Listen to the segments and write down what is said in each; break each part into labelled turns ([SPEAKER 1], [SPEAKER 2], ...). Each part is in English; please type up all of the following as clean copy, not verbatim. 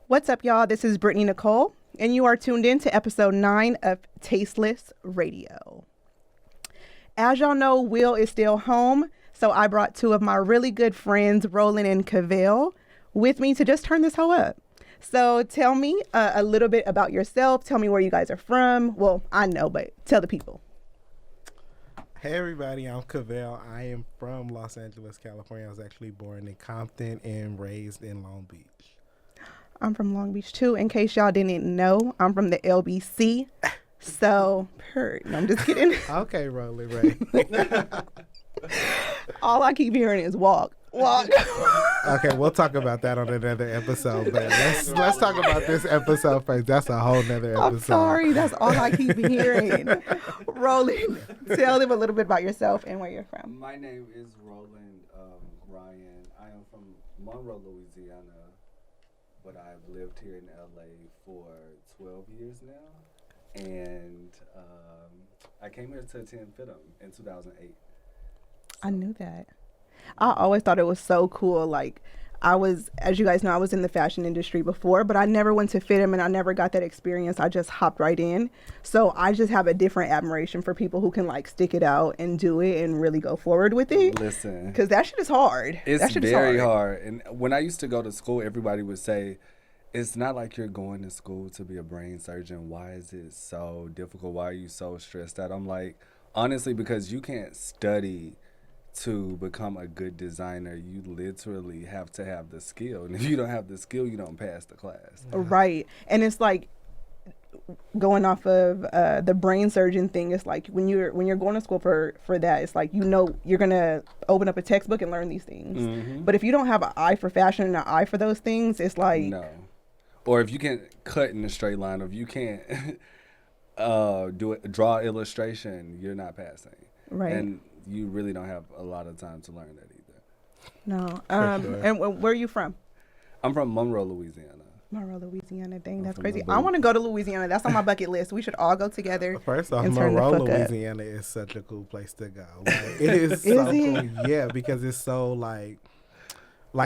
[SPEAKER 1] What's up, y'all? This is Brittany Nicole, and you are tuned in to episode 9 of Tasteless Radio. As y'all know, Will is still home, so I brought two of my really good friends, Roland and Cavell, with me to just turn this hoe up. So tell me a little bit about yourself. Tell me where you guys are from. Well, I know, but tell the people.
[SPEAKER 2] Hey everybody, I'm Cavell. I am from Los Angeles, California. I was actually born in Compton and raised in Long Beach.
[SPEAKER 1] I'm from Long Beach too. In case y'all didn't know, I'm from the LBC. So, no, I'm just kidding.
[SPEAKER 2] Okay, Roland Ray.
[SPEAKER 1] All I keep hearing is walk.
[SPEAKER 2] Okay, we'll talk about that on another episode. But let's talk about this episode first. That's a whole nother episode.
[SPEAKER 1] I'm sorry, that's all I keep hearing. Roland, tell them a little bit about yourself and where you're from.
[SPEAKER 3] My name is Roland Ryan. I am from Monroe, Louisiana, but I've lived here in LA for 12 years now. And I came here to attend FIDM in 2008.
[SPEAKER 1] I knew that. I always thought it was so cool. Like, as you guys know, I was in the fashion industry before, but I never went to FIDM and I never got that experience. I just hopped right in. So I just have a different admiration for people who can like stick it out and do it and really go forward with it.
[SPEAKER 3] Listen.
[SPEAKER 1] Because that shit is hard.
[SPEAKER 3] It's very hard. And when I used to go to school, everybody would say, it's not like you're going to school to be a brain surgeon. Why is it so difficult? Why are you so stressed out? I'm like, honestly, because you can't study to become a good designer. You literally have to have the skill. And if you don't have the skill, you don't pass the class.
[SPEAKER 1] Right. And it's like, going off of the brain surgeon thing, it's like when you're going to school for that, it's like, you know, you're going to open up a textbook and learn these things. Mm-hmm. But if you don't have an eye for fashion and an eye for those things, it's like...
[SPEAKER 3] No. Or if you can't cut in a straight line, or if you can't draw illustration, you're not passing.
[SPEAKER 1] Right.
[SPEAKER 3] And you really don't have a lot of time to learn that either.
[SPEAKER 1] No.
[SPEAKER 2] Sure.
[SPEAKER 1] And where are you from?
[SPEAKER 3] I'm from Monroe, Louisiana.
[SPEAKER 1] Monroe, Louisiana. Dang, that's crazy. I want to go to Louisiana. That's on my bucket list. We should all go together.
[SPEAKER 2] First off, Monroe, Louisiana is such a cool place to go. Like, it is so cool. Yeah, because it's so like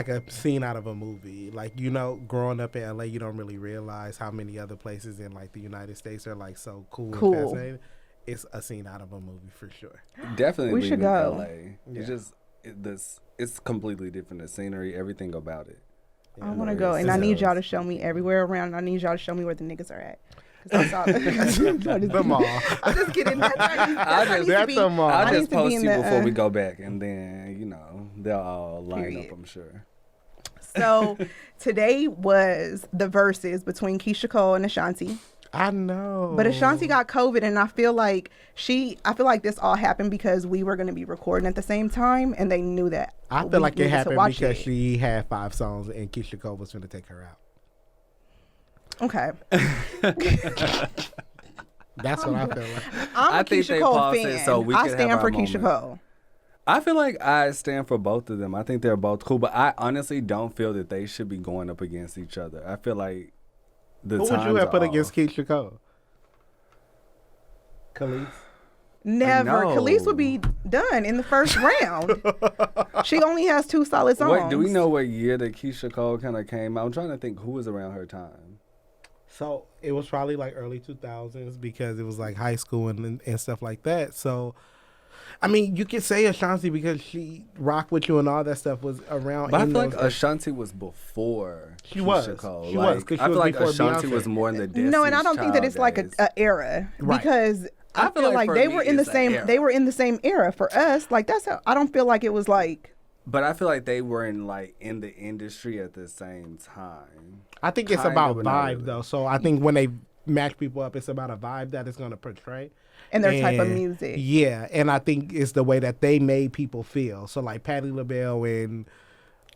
[SPEAKER 2] a scene out of a movie. Like, you know, growing up in LA, you don't really realize how many other places in like the United States are like so cool. And fascinating. It's a scene out of a movie for sure.
[SPEAKER 3] Definitely.
[SPEAKER 1] We should go.
[SPEAKER 3] LA. Yeah. It's completely different. The scenery, everything about it.
[SPEAKER 1] Yeah, I want to go, and I need y'all to show me everywhere around. And I need y'all to show me where the niggas are at. The mall. I'm just kidding.
[SPEAKER 3] I'll just post you before we go back, and then, you know, they'll all line up, I'm sure.
[SPEAKER 1] So today was the verses between Keisha Cole and Ashanti.
[SPEAKER 2] I know.
[SPEAKER 1] But Ashanti got COVID, and I feel like this all happened because we were going to be recording at the same time, and they knew that.
[SPEAKER 2] I feel like it happened because she had 5 songs, and Keisha Cole was going to take her out.
[SPEAKER 1] Okay.
[SPEAKER 2] That's what I feel like.
[SPEAKER 1] I'm a Keisha Cole fan.
[SPEAKER 3] So we
[SPEAKER 1] I stand for Keisha Cole.
[SPEAKER 3] I feel like I stand for both of them. I think they're both cool, but I honestly don't feel that they should be going up against each other. I feel like who would you have put
[SPEAKER 2] against Keisha Cole? Khalees?
[SPEAKER 1] Never. Khalees would be done in the first round. She only has 2 solid songs.
[SPEAKER 3] Wait, do we know what year that Keisha Cole kind of came out? I'm trying to think who was around her time.
[SPEAKER 2] So it was probably like early 2000s because it was like high school and stuff like that. So, I mean, you could say Ashanti because she rocked with you and all that stuff was around.
[SPEAKER 3] But I feel like Ashanti was before Keisha Cole.
[SPEAKER 2] She was.
[SPEAKER 3] I feel like Ashanti was more in the Destiny's
[SPEAKER 1] No, and I don't think that it's like an era. Right. Because I feel like they were in the same. They were in the same era for us. Like that's how I don't feel like it was like.
[SPEAKER 3] But I feel like they were in the industry at the same time.
[SPEAKER 2] I think it's about vibe though. So I think when they match people up, it's about a vibe that it's going to portray.
[SPEAKER 1] And their type of music.
[SPEAKER 2] Yeah, and I think it's the way that they made people feel. So like Patti LaBelle and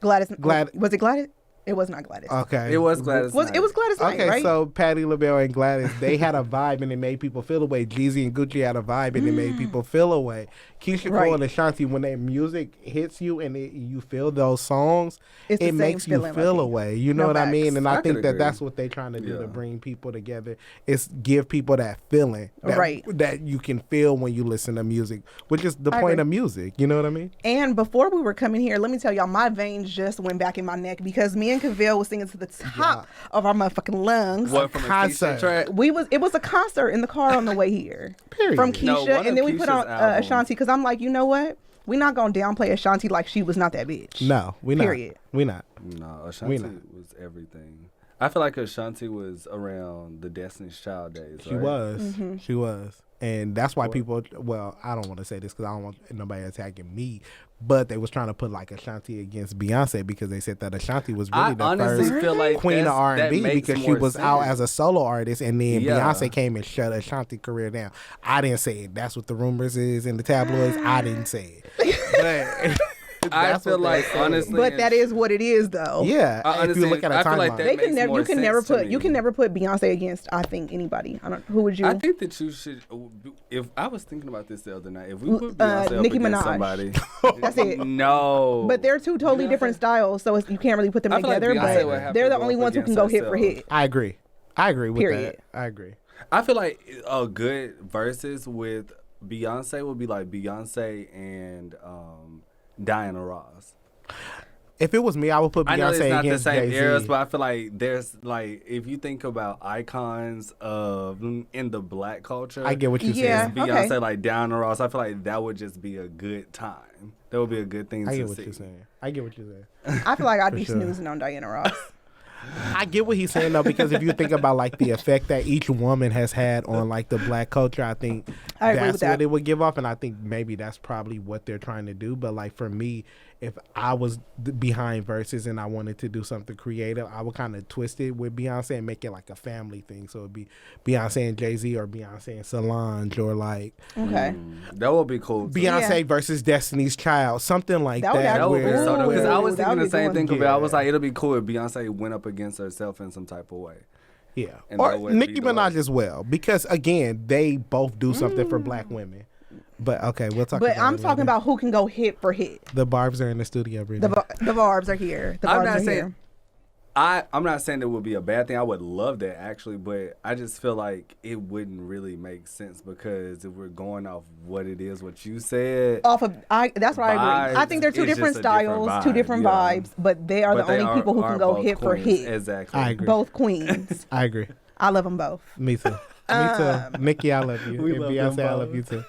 [SPEAKER 1] Gladys. Was it Gladys? It was not Gladys.
[SPEAKER 3] Okay. It was Gladys Knight.
[SPEAKER 1] It was Gladys Knight,
[SPEAKER 2] okay,
[SPEAKER 1] right?
[SPEAKER 2] So Patti LaBelle and Gladys, they had a vibe and it made people feel a way. Jeezy and Gucci had a vibe and it made people feel a way. Keisha Cole and Ashanti, when their music hits you and you feel those songs,
[SPEAKER 1] It's
[SPEAKER 2] it makes you feel a way. You know what I mean? And I think that's what they're trying to do to bring people together. Is give people that feeling that you can feel when you listen to music, which is the point of music. You know what I mean?
[SPEAKER 1] And before we were coming here, let me tell y'all, my veins just went back in my neck because me and Cavell was singing to the top of our motherfucking lungs.
[SPEAKER 3] What, from a concert track?
[SPEAKER 1] It was a concert in the car on the way here.
[SPEAKER 2] Period.
[SPEAKER 1] From Keisha, and then we put on Ashanti because I'm like, you know what? We're not gonna downplay Ashanti like she was not that bitch.
[SPEAKER 2] No, we not.
[SPEAKER 1] Period.
[SPEAKER 2] We not.
[SPEAKER 3] No, Ashanti was everything. I feel like Ashanti was around the Destiny's Child days.
[SPEAKER 2] She was. Mm-hmm. She was. And that's why people, well, I don't want to say this because I don't want nobody attacking me, but they was trying to put like Ashanti against Beyonce because they said that Ashanti was really the first queen of R&B because she was out as a solo artist, and then Beyonce came and shut Ashanti's career down. I didn't say it. That's what the rumors is in the tabloids. I didn't say it. But
[SPEAKER 3] I feel like honestly,
[SPEAKER 1] but that is what it is, though.
[SPEAKER 2] Yeah, if you look at a timeline,
[SPEAKER 3] like
[SPEAKER 1] you can never put Beyonce against, I think, anybody. Who would you?
[SPEAKER 3] I think that you should. If I was thinking about this the other night, if we put Beyonce
[SPEAKER 1] Nicki
[SPEAKER 3] up against
[SPEAKER 1] Minaj.
[SPEAKER 3] somebody,
[SPEAKER 1] that's it.
[SPEAKER 3] No,
[SPEAKER 1] but they're two totally different styles, so you can't really put them together. But they're the only ones who can go hit for hit.
[SPEAKER 2] I agree with that. I agree.
[SPEAKER 3] I feel like a good versus with Beyonce would be like Beyonce and Diana Ross.
[SPEAKER 2] If it was me, I would put Beyonce
[SPEAKER 3] I know it's not
[SPEAKER 2] against
[SPEAKER 3] the same
[SPEAKER 2] Jay-Z.
[SPEAKER 3] eras, but I feel like there's like, if you think about icons of in the black culture,
[SPEAKER 2] I get what you're
[SPEAKER 1] saying.
[SPEAKER 3] Beyonce, like Diana Ross, I feel like that would just be a good time. That would be a good thing to see.
[SPEAKER 2] I get what you're saying.
[SPEAKER 1] I feel like I'd be snoozing on Diana Ross.
[SPEAKER 2] I get what he's saying though, because if you think about like the effect that each woman has had on like the black culture, I think that's what it would give off, and I think maybe that's probably what they're trying to do. But like for me, if I was behind Versus and I wanted to do something creative, I would kind of twist it with Beyonce and make it like a family thing. So it'd be Beyonce and Jay-Z or Beyonce and Solange or like
[SPEAKER 3] that would be cool.
[SPEAKER 2] Beyonce versus Destiny's Child, something like that.
[SPEAKER 3] That would be so, because I was thinking the same thing.
[SPEAKER 2] Yeah.
[SPEAKER 3] I was like, it'll be cool if Beyonce went up against herself in some type of way.
[SPEAKER 2] Yeah, and or Nicki Minaj as well, because again, they both do something for black women. But okay, we'll talk.
[SPEAKER 1] But I'm talking about who can go hit for hit.
[SPEAKER 2] The Barbs are in the studio.
[SPEAKER 1] The Barbs are here. The Barbs are here.
[SPEAKER 3] I'm not saying it would be a bad thing. I would love that actually, but I just feel like it wouldn't really make sense, because if we're going off what it is, what you said,
[SPEAKER 1] that's what I agree. I think they're two different styles, two different vibes, but they are the only people who can go hit for hit.
[SPEAKER 3] Exactly.
[SPEAKER 2] I agree.
[SPEAKER 1] Both queens.
[SPEAKER 2] I agree.
[SPEAKER 1] I love them both.
[SPEAKER 2] Me too. Me too. Nikki, I love you. And Beyonce, I love you too.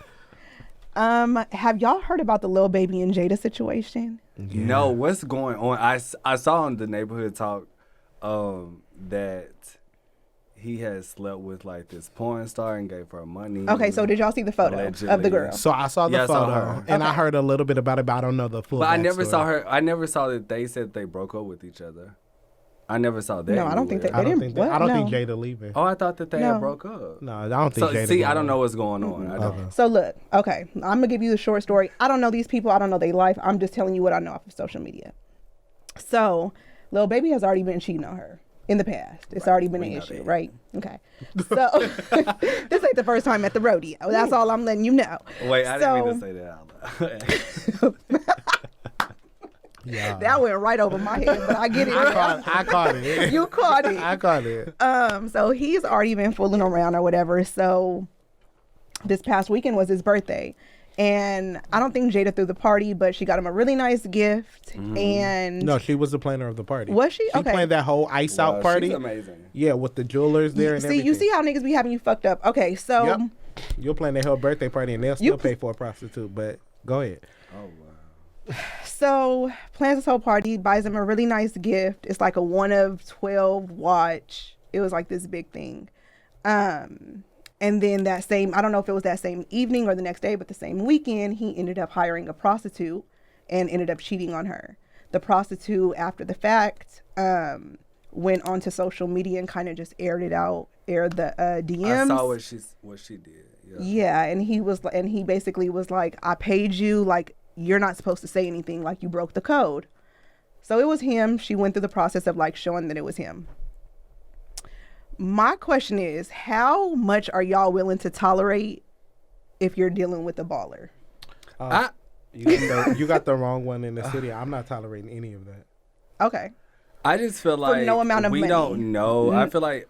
[SPEAKER 1] Have y'all heard about the Lil Baby and Jada situation?
[SPEAKER 3] Yeah. No, what's going on? I saw on the Neighborhood Talk that he has slept with like this porn star and gave her money.
[SPEAKER 1] Okay, so did y'all see the photo of the girl?
[SPEAKER 2] So I saw the photo, and I heard a little bit about it, but I don't know the full.
[SPEAKER 3] But I never saw her. I never saw that they said they broke up with each other. I never saw that.
[SPEAKER 1] No, I don't think they didn't.
[SPEAKER 2] I don't think Jada leaving.
[SPEAKER 3] Oh, I thought that they had broke up.
[SPEAKER 2] No, I don't think Jada.
[SPEAKER 3] See, I don't know what's going on. I don't.
[SPEAKER 1] So look, okay, I'm gonna give you the short story. I don't know these people. I don't know their life. I'm just telling you what I know off of social media. So, Lil Baby has already been cheating on her in the past. It's already been an issue, right? Okay. So this ain't the first time at the rodeo. That's all I'm letting you know.
[SPEAKER 3] Wait, I didn't mean to say that out loud.
[SPEAKER 2] Yeah.
[SPEAKER 1] That went right over my head, but I get it.
[SPEAKER 2] I caught it.
[SPEAKER 1] You caught it.
[SPEAKER 2] I caught it.
[SPEAKER 1] So he's already been fooling around or whatever. So this past weekend was his birthday. And I don't think Jada threw the party, but she got him a really nice gift. And
[SPEAKER 2] no, she was the planner of the party.
[SPEAKER 1] Was she?
[SPEAKER 2] She planned that whole ice out party.
[SPEAKER 3] She's amazing.
[SPEAKER 2] Yeah, with the jewelers there and everything.
[SPEAKER 1] You see how niggas be having you fucked up. Okay, so
[SPEAKER 2] yep. You'll plan their whole birthday party and they'll still pay for a prostitute. But go ahead.
[SPEAKER 3] Oh wow.
[SPEAKER 1] So plans this whole party, buys him a really nice gift. It's like a 1 of 12 watch. It was like this big thing. And then that same, I don't know if it was that same evening or the next day, but the same weekend, he ended up hiring a prostitute and ended up cheating on her. The prostitute, after the fact, went onto social media and kind of just aired the DMs.
[SPEAKER 3] I saw what she did.
[SPEAKER 1] Yeah, and he basically was like, I paid you, like, you're not supposed to say anything, like you broke the code. So it was him. She went through the process of like showing that it was him. My question is, how much are y'all willing to tolerate if you're dealing with a baller?
[SPEAKER 2] You got the wrong one in the city. I'm not tolerating any of that.
[SPEAKER 1] Okay.
[SPEAKER 3] I just feel like
[SPEAKER 1] no amount of
[SPEAKER 3] we
[SPEAKER 1] money.
[SPEAKER 3] don't know. I feel like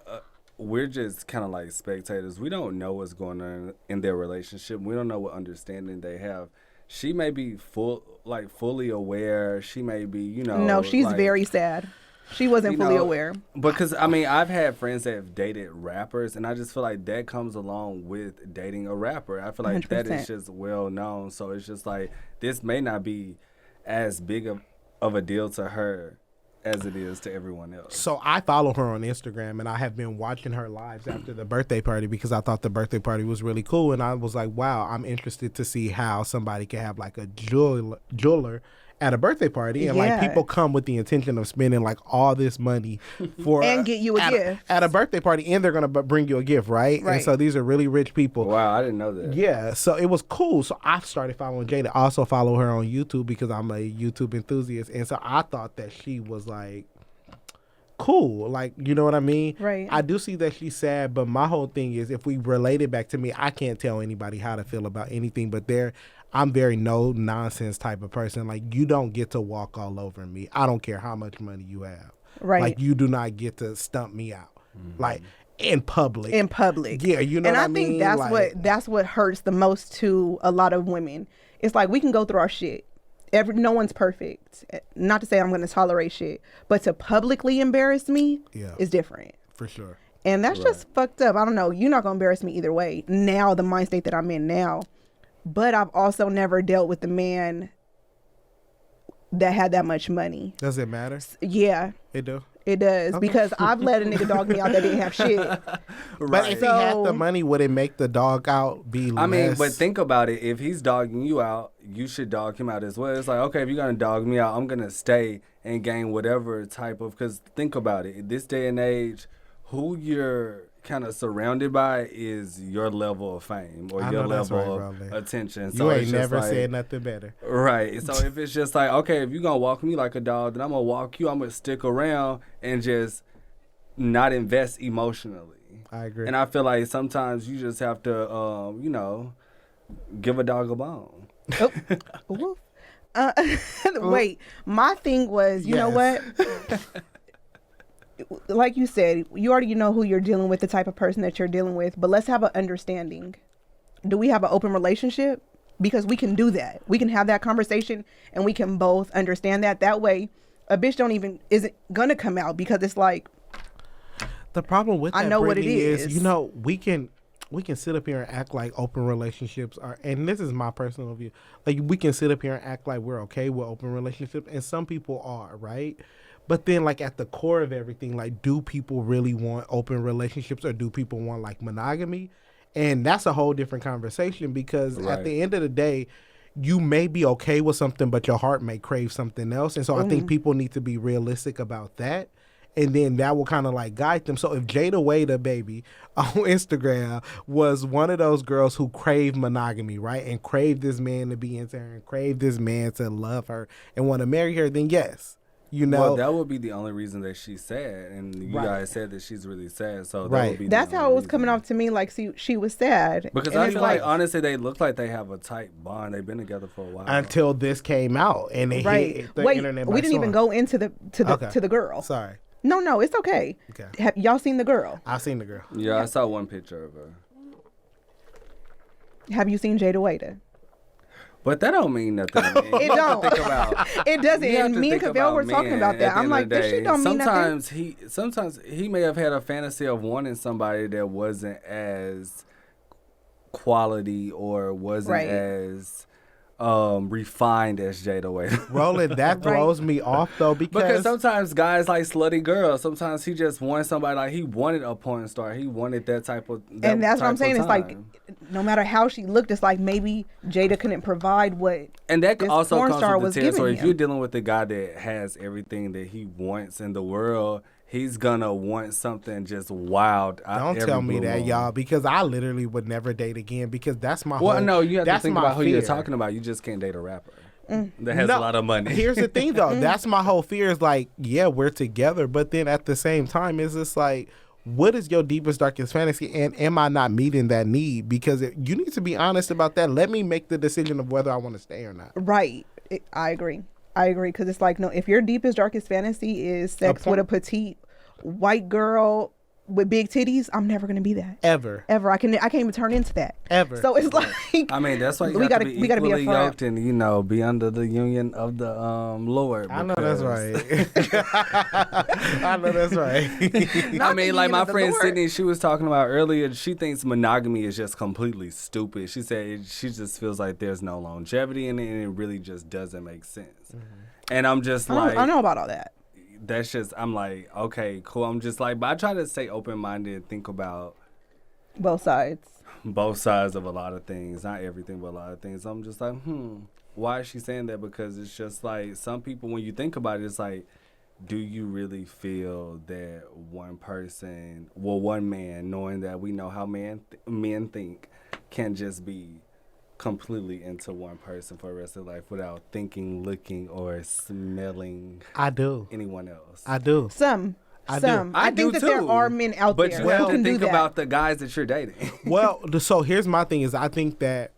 [SPEAKER 3] we're just kind of like spectators. We don't know what's going on in their relationship. We don't know what understanding they have. She may be fully aware. She may be,
[SPEAKER 1] No, she's
[SPEAKER 3] like,
[SPEAKER 1] very sad. She wasn't fully aware.
[SPEAKER 3] Because, I mean, I've had friends that have dated rappers, and I just feel like that comes along with dating a rapper. I feel like
[SPEAKER 1] 100%.
[SPEAKER 3] that is just well known. So it's just like, this may not be as big of a deal to her as it is to everyone else.
[SPEAKER 2] So I follow her on Instagram, and I have been watching her lives after the birthday party because I thought the birthday party was really cool. And I was like, wow, I'm interested to see how somebody can have like a jeweler at a birthday party, and like people come with the intention of spending like all this money for
[SPEAKER 1] and get you a gift
[SPEAKER 2] at a birthday party, and they're gonna bring you a gift, right? And so these are really rich people.
[SPEAKER 3] Wow, I didn't know that.
[SPEAKER 2] Yeah, so it was cool. So I started following Jada. I also follow her on YouTube because I'm a YouTube enthusiast, and so I thought that she was like cool, like, you know what I mean?
[SPEAKER 1] Right.
[SPEAKER 2] I do see that she's sad, but my whole thing is, if we relate it back to me, I can't tell anybody how to feel about anything, but I'm very no nonsense type of person. Like, you don't get to walk all over me. I don't care how much money you have.
[SPEAKER 1] Right.
[SPEAKER 2] Like, you do not get to stump me out. Like, in public. Yeah, you know what I mean?
[SPEAKER 1] And I think that's what hurts the most to a lot of women. It's like, we can go through our shit. No one's perfect. Not to say I'm going to tolerate shit, but to publicly embarrass me is different.
[SPEAKER 2] For sure.
[SPEAKER 1] And that's just fucked up. I don't know. You're not going to embarrass me either way. Now, the mind state that I'm in now. But I've also never dealt with the man that had that much money.
[SPEAKER 2] Does it matter?
[SPEAKER 1] Yeah.
[SPEAKER 2] It do?
[SPEAKER 1] It does. Okay. Because I've let a nigga dog me out that didn't have shit.
[SPEAKER 2] But if he had the money, would it make the dog out be less?
[SPEAKER 3] I mean, but think about it. If he's dogging you out, you should dog him out as well. It's like, okay, if you're going to dog me out, I'm going to stay and gain whatever type of... Because think about it. In this day and age, who you're kind of surrounded by is your level of fame or your level of attention. So
[SPEAKER 2] you ain't never said nothing better.
[SPEAKER 3] Right. So if it's just like, okay, if you're going to walk me like a dog, then I'm going to walk you. I'm going to stick around and just not invest emotionally.
[SPEAKER 2] I agree.
[SPEAKER 3] And I feel like sometimes you just have to, give a dog a bone.
[SPEAKER 1] Oh. Wait, my thing was, you know what? Like you said, you already know who you're dealing with, the type of person that you're dealing with, but let's have an understanding. Do we have an open relationship? Because we can do that. We can have that conversation and we can both understand that. That way, a bitch isn't gonna come out, because it's like,
[SPEAKER 2] the problem with that,
[SPEAKER 1] I know what it is.
[SPEAKER 2] We can sit up here and act like open relationships are, and this is my personal view, like, we can sit up here and act like we're okay with open relationships, and some people are, right? But then, like, at the core of everything, like, do people really want open relationships, or do people want, like, monogamy? And that's a whole different conversation, because at the end of the day, you may be okay with something, but your heart may crave something else. And so I think people need to be realistic about that. And then that will kind of like guide them. So if Jada Waiter, baby, on Instagram was one of those girls who craved monogamy, right? And craved this man to be into her, and craved this man to love her and want to marry her, then yes.
[SPEAKER 3] Well, that would be the only reason that she's sad, and you guys said that she's really sad, so that would be
[SPEAKER 1] that's how it was coming off to me, like she was sad.
[SPEAKER 3] Because I feel like honestly, they look like they have a tight bond. They've been together for a while
[SPEAKER 2] until this came out, and they hit the internet.
[SPEAKER 1] We didn't even go into the girl.
[SPEAKER 2] Sorry.
[SPEAKER 1] No, it's okay. Have y'all seen the girl?
[SPEAKER 2] I've seen the girl.
[SPEAKER 3] Yeah, I saw one picture of her.
[SPEAKER 1] Have you seen Jada Waiter?
[SPEAKER 3] But that don't mean nothing to me.
[SPEAKER 1] It don't. It doesn't. And me and Cavell were talking about that. I'm like, this shit don't mean nothing.
[SPEAKER 3] Sometimes he may have had a fantasy of wanting somebody that wasn't as quality or wasn't as refined as Jada Waiter.
[SPEAKER 2] Roland, that throws me off though,
[SPEAKER 3] because sometimes guys like slutty girls. Sometimes he just wants somebody, like he wanted a porn star. He wanted that type of.
[SPEAKER 1] And that's what I'm saying. It's like, no matter how she looked, it's like maybe Jada couldn't provide what.
[SPEAKER 3] And that
[SPEAKER 1] this
[SPEAKER 3] also
[SPEAKER 1] porn
[SPEAKER 3] comes
[SPEAKER 1] star
[SPEAKER 3] with
[SPEAKER 1] was
[SPEAKER 3] the
[SPEAKER 1] giving
[SPEAKER 3] territory.
[SPEAKER 1] him.
[SPEAKER 3] If you're dealing with a guy that has everything that he wants in the world, he's gonna want something just wild.
[SPEAKER 2] Don't tell me that, y'all, because I literally would never date again, because that's my
[SPEAKER 3] Well, no, you have to think about who you're talking about. You just can't date a rapper that has a lot of money.
[SPEAKER 2] Here's the thing, though. That's my whole fear is like, yeah, we're together, but then at the same time, it's just like, what is your deepest, darkest fantasy, and am I not meeting that need? Because you need to be honest about that. Let me make the decision of whether I want to stay or not.
[SPEAKER 1] Right. I agree. Because it's like, no, if your deepest, darkest fantasy is sex with a petite white girl with big titties, I'm never gonna be that. Ever. I can't even turn into that.
[SPEAKER 2] Ever.
[SPEAKER 1] So it's like,
[SPEAKER 3] I mean, that's why we gotta be equally yoked and, you know, be under the union of the Lord.
[SPEAKER 2] I know that's right. I know that's right.
[SPEAKER 3] I mean, like my friend Sydney, she was talking about earlier, she thinks monogamy is just completely stupid. She said she just feels like there's no longevity in it, and it really just doesn't make sense. Mm-hmm. And I'm just like,
[SPEAKER 1] I know about all that.
[SPEAKER 3] That's just, I'm like, okay, cool. I'm just like, but I try to stay open-minded and think about
[SPEAKER 1] both sides
[SPEAKER 3] of a lot of things. Not everything, but a lot of things. I'm just like, why is she saying that? Because it's just like, some people, when you think about it, it's like, do you really feel that one person, one man, knowing that we know how men think, can just be completely into one person for the rest of their life without thinking, looking, or smelling anyone else?
[SPEAKER 2] I do.
[SPEAKER 1] I think that there are men out there.
[SPEAKER 3] But you have to think about the guys that you're dating.
[SPEAKER 2] Well, so here's my thing is I think that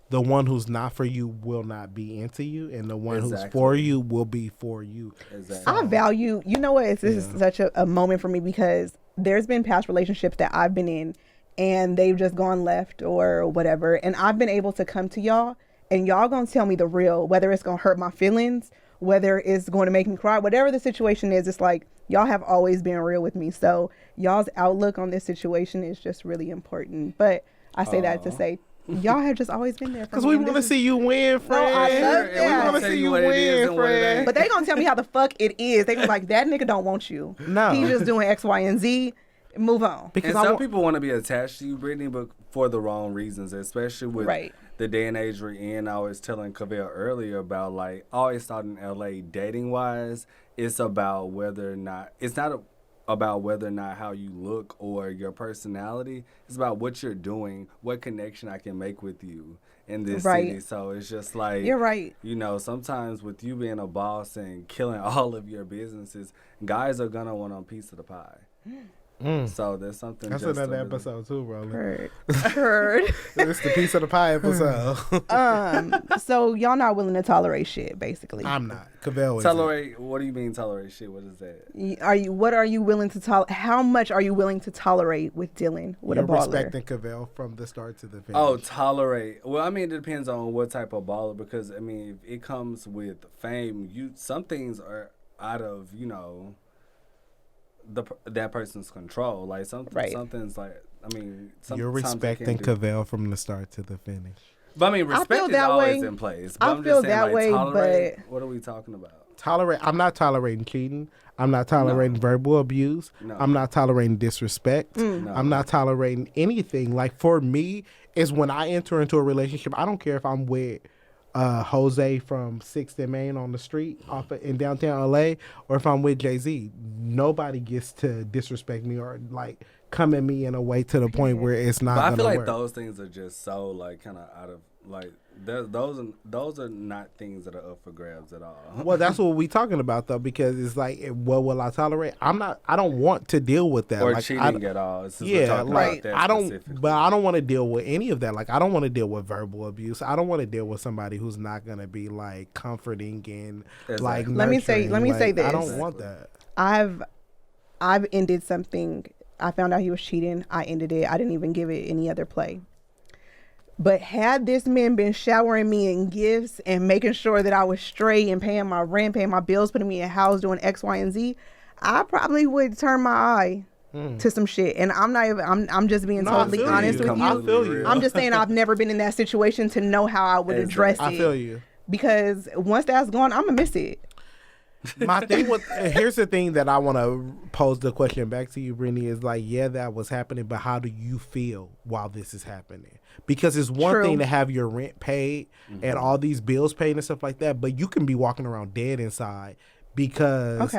[SPEAKER 2] the one who's not for you will not be into you, and the one who's for you will be for you.
[SPEAKER 1] Exactly. I value, you know what, this is such a moment for me, because there's been past relationships that I've been in and they've just gone left or whatever. And I've been able to come to y'all and y'all gonna tell me the real, whether it's gonna hurt my feelings, whether it's going to make me cry, whatever the situation is. It's like, y'all have always been real with me. So y'all's outlook on this situation is just really important. But I say that to say, y'all have just always been there for me.
[SPEAKER 2] Because we want to see you win, friend.
[SPEAKER 1] No, I love that.
[SPEAKER 2] We want to see you win, friend.
[SPEAKER 1] But they gonna tell me how the fuck it is. They gonna be like, that nigga don't want you.
[SPEAKER 2] No.
[SPEAKER 1] He's just doing X, Y, and Z. Move on.
[SPEAKER 3] Because some people want to be attached to you, Brittany, but for the wrong reasons, especially with the day and age we're in. I was telling Cavell earlier about, like, I always thought in LA, dating-wise, it's about whether or not, it's not about whether or not how you look or your personality. It's about what you're doing, what connection I can make with you in this city. So it's just like,
[SPEAKER 1] you're right.
[SPEAKER 3] You know, sometimes with you being a boss and killing all of your businesses, guys are going to want a piece of the pie. So there's something.
[SPEAKER 2] That's another episode too, bro.
[SPEAKER 1] Heard.
[SPEAKER 2] It's the piece of the pie episode.
[SPEAKER 1] So y'all not willing to tolerate shit, basically.
[SPEAKER 2] I'm not. Cavell
[SPEAKER 3] tolerate. What do you mean tolerate shit? What is that?
[SPEAKER 1] What are you willing to tolerate? How much are you willing to tolerate with dealing with a baller?
[SPEAKER 2] You're respecting Cavell from the start to the finish.
[SPEAKER 3] Oh, tolerate. Well, I mean, it depends on what type of baller, because I mean, if it comes with fame, some things are out of, you know, that person's control. Like something's like, I mean,
[SPEAKER 2] you're respecting Cavell from the start to the finish.
[SPEAKER 3] But I mean, respect is always in place. But I'm just saying, like, tolerate. What are we talking about?
[SPEAKER 2] Tolerate. I'm not tolerating cheating. I'm not tolerating verbal abuse. No. I'm not tolerating disrespect. No. I'm not tolerating anything. Like, for me, is when I enter into a relationship, I don't care if I'm with Jose from 6th and Main on the street in downtown LA, or if I'm with Jay-Z. Nobody gets to disrespect me or like come at me in a way to the point where it's not.
[SPEAKER 3] But I feel like
[SPEAKER 2] work.
[SPEAKER 3] Those things are just so like kind of out of like those are not things that are up for grabs at all.
[SPEAKER 2] Well, that's what we talking about though, because it's like, what will I tolerate? I don't want to deal with that.
[SPEAKER 3] Or
[SPEAKER 2] like,
[SPEAKER 3] cheating at all.
[SPEAKER 2] Like I don't want to deal with any of that. Like I don't want to deal with verbal abuse. I don't want to deal with somebody who's not gonna be like comforting and like nurturing.
[SPEAKER 1] Let me say this.
[SPEAKER 2] I don't want that.
[SPEAKER 1] I've ended something. I found out he was cheating. I ended it. I didn't even give it any other play. But had this man been showering me in gifts and making sure that I was straight and paying my rent, paying my bills, putting me in a house, doing X, Y, and Z, I probably would turn my eye to some shit. And I'm not even, I'm just being totally honest with you.
[SPEAKER 2] I feel you.
[SPEAKER 1] I'm just saying I've never been in that situation to know how I would address it.
[SPEAKER 2] I feel you.
[SPEAKER 1] Because once that's gone, I'm going to miss it.
[SPEAKER 2] My thing with here's the thing that I want to pose the question back to you, Brittany, is like, yeah, that was happening, but how do you feel while this is happening? Because it's one thing to have your rent paid and all these bills paid and stuff like that, but you can be walking around dead inside because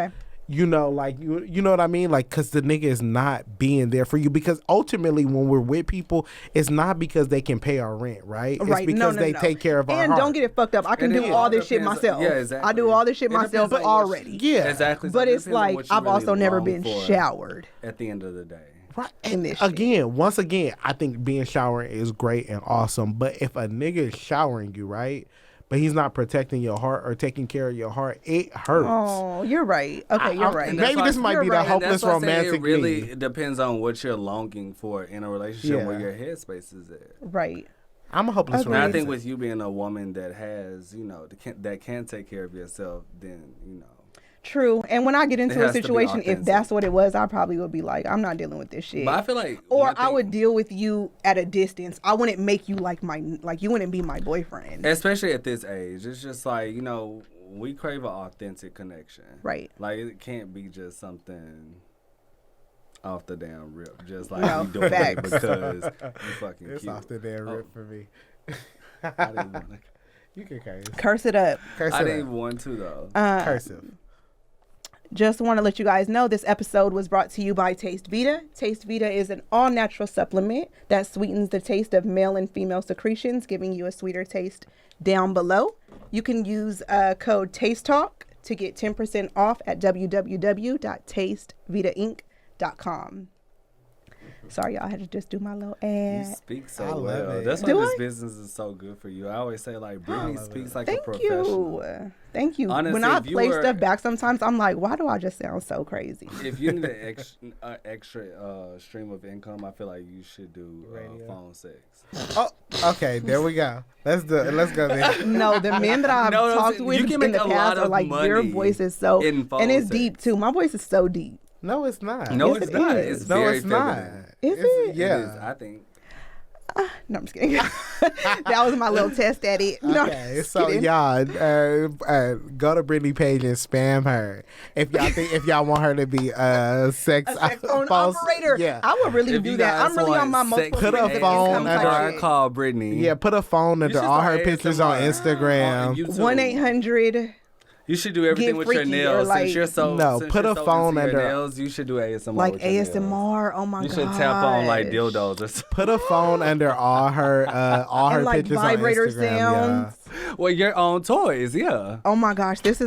[SPEAKER 2] you know, like, you know what I mean? Like, because the nigga is not being there for you. Because ultimately, when we're with people, it's not because they can pay our rent, right?
[SPEAKER 1] Right.
[SPEAKER 2] It's because they take care of our
[SPEAKER 1] And
[SPEAKER 2] heart.
[SPEAKER 1] don't get it fucked up. I can do all this shit myself.
[SPEAKER 3] Yeah, exactly.
[SPEAKER 1] I do all this shit myself already.
[SPEAKER 2] Yeah.
[SPEAKER 3] Exactly.
[SPEAKER 1] But it's like, I've also never been showered.
[SPEAKER 3] At the end of the day.
[SPEAKER 2] Right. And once again, I think being showering is great and awesome. But if a nigga is showering you, right, but he's not protecting your heart or taking care of your heart, it hurts.
[SPEAKER 1] Oh, you're right. Okay, you're right.
[SPEAKER 2] Maybe this might be the hopeless romantic.
[SPEAKER 3] It really depends on what you're longing for in a relationship where your headspace is at.
[SPEAKER 1] Right.
[SPEAKER 2] I'm a hopeless romantic.
[SPEAKER 3] I think with you being a woman that has, you know, that can take care of yourself, then, you know.
[SPEAKER 1] True. And when I get into a situation, if that's what it was, I probably would be like, I'm not dealing with this shit.
[SPEAKER 3] But I feel like,
[SPEAKER 1] or I would deal with you at a distance. I wouldn't make you like you wouldn't be my boyfriend.
[SPEAKER 3] Especially at this age. It's just like, you know, we crave an authentic connection.
[SPEAKER 1] Right.
[SPEAKER 3] Like, it can't be just something off the damn rip. Just like you doing it because you fucking
[SPEAKER 2] it's
[SPEAKER 3] cute.
[SPEAKER 2] Off the damn rip for me.
[SPEAKER 3] I didn't want to.
[SPEAKER 2] You can curse.
[SPEAKER 1] Curse it up.
[SPEAKER 3] I didn't want to, though.
[SPEAKER 2] Cursive.
[SPEAKER 1] Just want to let you guys know this episode was brought to you by Taste Vita. Taste Vita is an all-natural supplement that sweetens the taste of male and female secretions, giving you a sweeter taste down below. You can use code TASTETALK to get 10% off at www.tastevitainc.com. Sorry, y'all, I had to just do my little ad.
[SPEAKER 3] You speak so well. That's why this business is so good for you. I always say, like, Brittany speaks like a professional.
[SPEAKER 1] Thank you.
[SPEAKER 3] Honestly,
[SPEAKER 1] when I play stuff back sometimes, I'm like, why do I just sound so crazy?
[SPEAKER 3] If you need an extra stream of income, I feel like you should do phone sex.
[SPEAKER 2] Oh, okay, there we go. Let's go there.
[SPEAKER 1] No, the men that I've talked with in the past are like, your voice is so, and it's deep too. My voice is so deep.
[SPEAKER 2] No, it's not.
[SPEAKER 3] No, it's not. It's very feminine.
[SPEAKER 1] Is it?
[SPEAKER 2] Yeah.
[SPEAKER 3] It is, I think.
[SPEAKER 1] No, I'm just kidding. That was my little test at it. No,
[SPEAKER 2] okay, so y'all go to Brittany page and spam her if y'all want her to be sex
[SPEAKER 1] phone operator.
[SPEAKER 2] Yeah,
[SPEAKER 1] I would really do that. I'm really on my multiple.
[SPEAKER 2] Put a phone under.
[SPEAKER 3] I call Brittany.
[SPEAKER 2] Yeah, put a phone under all her pictures on Instagram.
[SPEAKER 1] 1-800.
[SPEAKER 3] You should do everything with your nails. Since you're so
[SPEAKER 2] put a phone under
[SPEAKER 3] nails. You should do ASMR.
[SPEAKER 1] Like
[SPEAKER 3] with your
[SPEAKER 1] ASMR.
[SPEAKER 3] Nails.
[SPEAKER 1] Oh my god.
[SPEAKER 3] You should tap on like dildos or something.
[SPEAKER 2] Put a phone under all her
[SPEAKER 1] like
[SPEAKER 2] pictures
[SPEAKER 1] vibrator
[SPEAKER 2] on Instagram.
[SPEAKER 1] sounds.
[SPEAKER 2] Yeah.
[SPEAKER 3] Well, your own toys, yeah.
[SPEAKER 1] Oh my gosh, this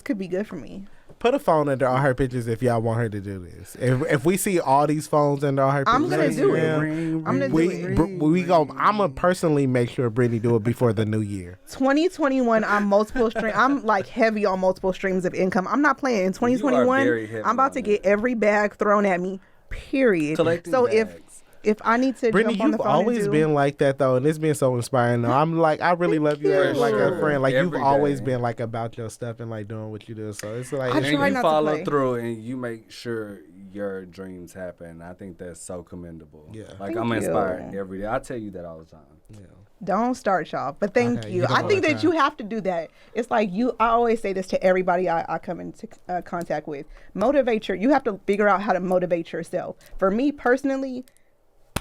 [SPEAKER 1] could be good for me.
[SPEAKER 2] Put a phone under all her pictures if y'all want her to do this. If we see all these phones under all her pictures,
[SPEAKER 1] I'm gonna do it. I'm gonna do it.
[SPEAKER 2] I'm gonna personally make sure Brittany do it before the new year.
[SPEAKER 1] 2021, I'm like heavy on multiple streams of income. I'm not playing. In 2021, I'm about to get every bag thrown at me. Period.
[SPEAKER 3] Collecting
[SPEAKER 1] so
[SPEAKER 3] bags.
[SPEAKER 1] if I need to
[SPEAKER 2] Brittany,
[SPEAKER 1] jump on the
[SPEAKER 2] you've
[SPEAKER 1] phone
[SPEAKER 2] always been like that though, and it's been so inspiring though. I'm like, I really love you as like a friend. Like you've always been like about your stuff and like doing what you do. So it's like,
[SPEAKER 1] I try
[SPEAKER 3] you
[SPEAKER 1] not
[SPEAKER 3] follow
[SPEAKER 1] to play.
[SPEAKER 3] through and you make sure your dreams happen. I think that's so commendable.
[SPEAKER 2] Yeah,
[SPEAKER 3] like
[SPEAKER 1] Thank
[SPEAKER 3] I'm
[SPEAKER 1] you.
[SPEAKER 3] inspired every day. I tell you that all the time.
[SPEAKER 2] Yeah.
[SPEAKER 1] Don't start, y'all. But thank you. I think that you have to do that. It's like I always say this to everybody I come into contact with. You have to figure out how to motivate yourself. For me personally,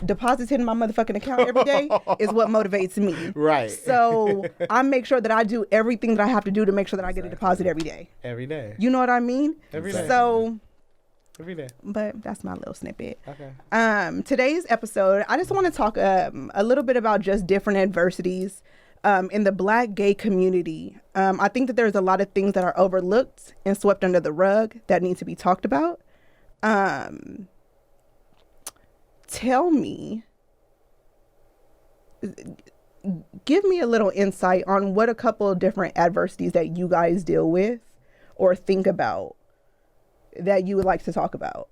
[SPEAKER 1] depositing my motherfucking account every day is what motivates me.
[SPEAKER 2] Right.
[SPEAKER 1] So I make sure that I do everything that I have to do to make sure that I get a deposit every day.
[SPEAKER 2] Every day.
[SPEAKER 1] You know what I mean?
[SPEAKER 2] Every day.
[SPEAKER 1] So
[SPEAKER 2] every day.
[SPEAKER 1] But that's my little snippet.
[SPEAKER 2] Okay.
[SPEAKER 1] Today's episode, I just want to talk a little bit about just different adversities in the Black gay community. I think that there's a lot of things that are overlooked and swept under the rug that need to be talked about. Tell me, give me a little insight on what a couple of different adversities that you guys deal with or think about that you would like to talk about.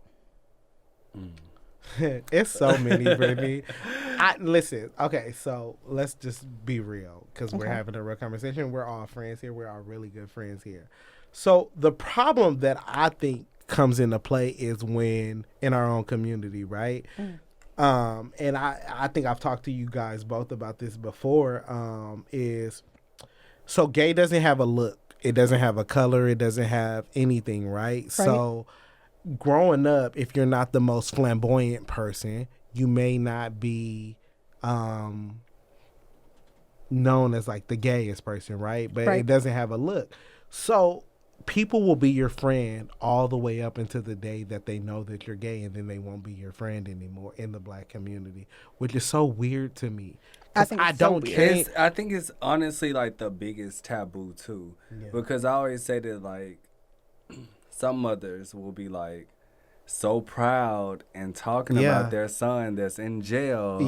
[SPEAKER 2] It's so many, Brittany. Listen, okay, so let's just be real because we're having a real conversation. We're all friends here. We're all really good friends here. So the problem that I think comes into play is when in our own community, right? And I think I've talked to you guys both about this before, is so gay doesn't have a look. It doesn't have a color. It doesn't have anything, right? So growing up, if you're not the most flamboyant person, you may not be known as like the gayest person, right? But it doesn't have a look. So people will be your friend all the way up until the day that they know that you're gay, and then they won't be your friend anymore in the Black community, which is so weird to me.
[SPEAKER 1] I think it's so weird.
[SPEAKER 3] I think it's honestly like the biggest taboo too, because I always say that like some mothers will be like so proud and talking about their son that's in jail,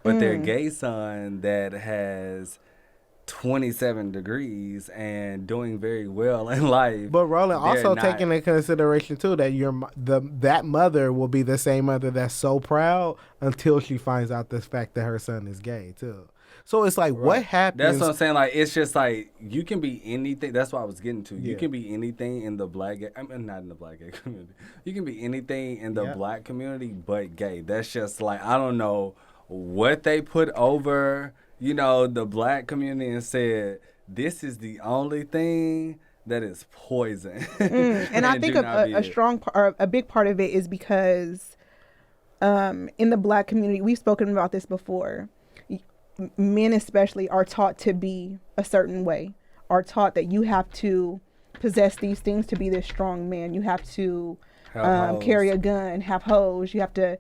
[SPEAKER 3] but their gay son that has 27 degrees and doing very well in life.
[SPEAKER 2] But Roland, also taking into consideration too that that mother will be the same mother that's so proud until she finds out the fact that her son is gay too. So it's like, what happens?
[SPEAKER 3] That's what I'm saying. Like, it's just like, you can be anything. That's what I was getting to. You can be anything in the Black gay, I mean, not in the Black gay community. You can be anything in the Black community but gay. That's just like, I don't know what they put over, you know, the Black community and said, this is the only thing that is poison.
[SPEAKER 1] And I think a big part of it is because in the Black community, we've spoken about this before, men especially are taught to be a certain way, are taught that you have to possess these things to be this strong man. You have to carry a gun, have hoes, you have to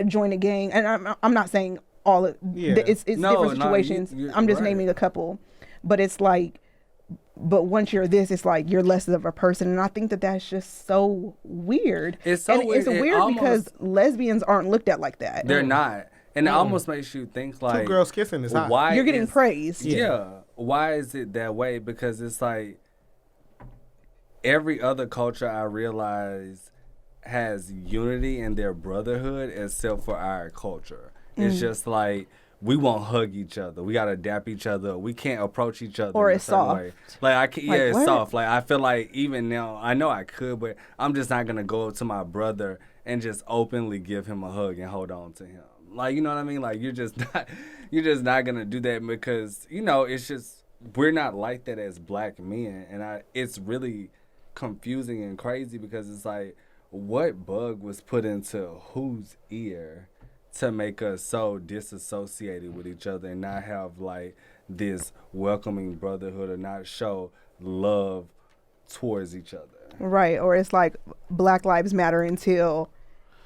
[SPEAKER 1] join a gang. And I'm not saying all of it's different situations. I'm just naming a couple. But it's like, but once you're this, it's like you're less of a person. And I think that that's just so weird.
[SPEAKER 3] It's so weird.
[SPEAKER 1] It's weird because lesbians aren't looked at like that.
[SPEAKER 3] They're not. And it almost makes you think like,
[SPEAKER 2] two girls kissing is hot.
[SPEAKER 3] Why
[SPEAKER 1] you're getting praised.
[SPEAKER 3] Yeah. Why is it that way? Because it's like every other culture I realize has unity in their brotherhood except for our culture. It's just like, we won't hug each other. We gotta dap each other. We can't approach each other.
[SPEAKER 1] Or
[SPEAKER 3] in
[SPEAKER 1] it's
[SPEAKER 3] a certain
[SPEAKER 1] soft.
[SPEAKER 3] way. Like I can,
[SPEAKER 1] like,
[SPEAKER 3] it's
[SPEAKER 1] what?
[SPEAKER 3] soft. Like I feel like even now, I know I could, but I'm just not gonna go up to my brother and just openly give him a hug and hold on to him. Like, you know what I mean? Like you're just not gonna do that because, you know, it's just, we're not like that as Black men, and it's really confusing and crazy because it's like, what bug was put into whose ear to make us so disassociated with each other and not have like this welcoming brotherhood or not show love towards each other?
[SPEAKER 1] Right. Or it's like Black Lives Matter until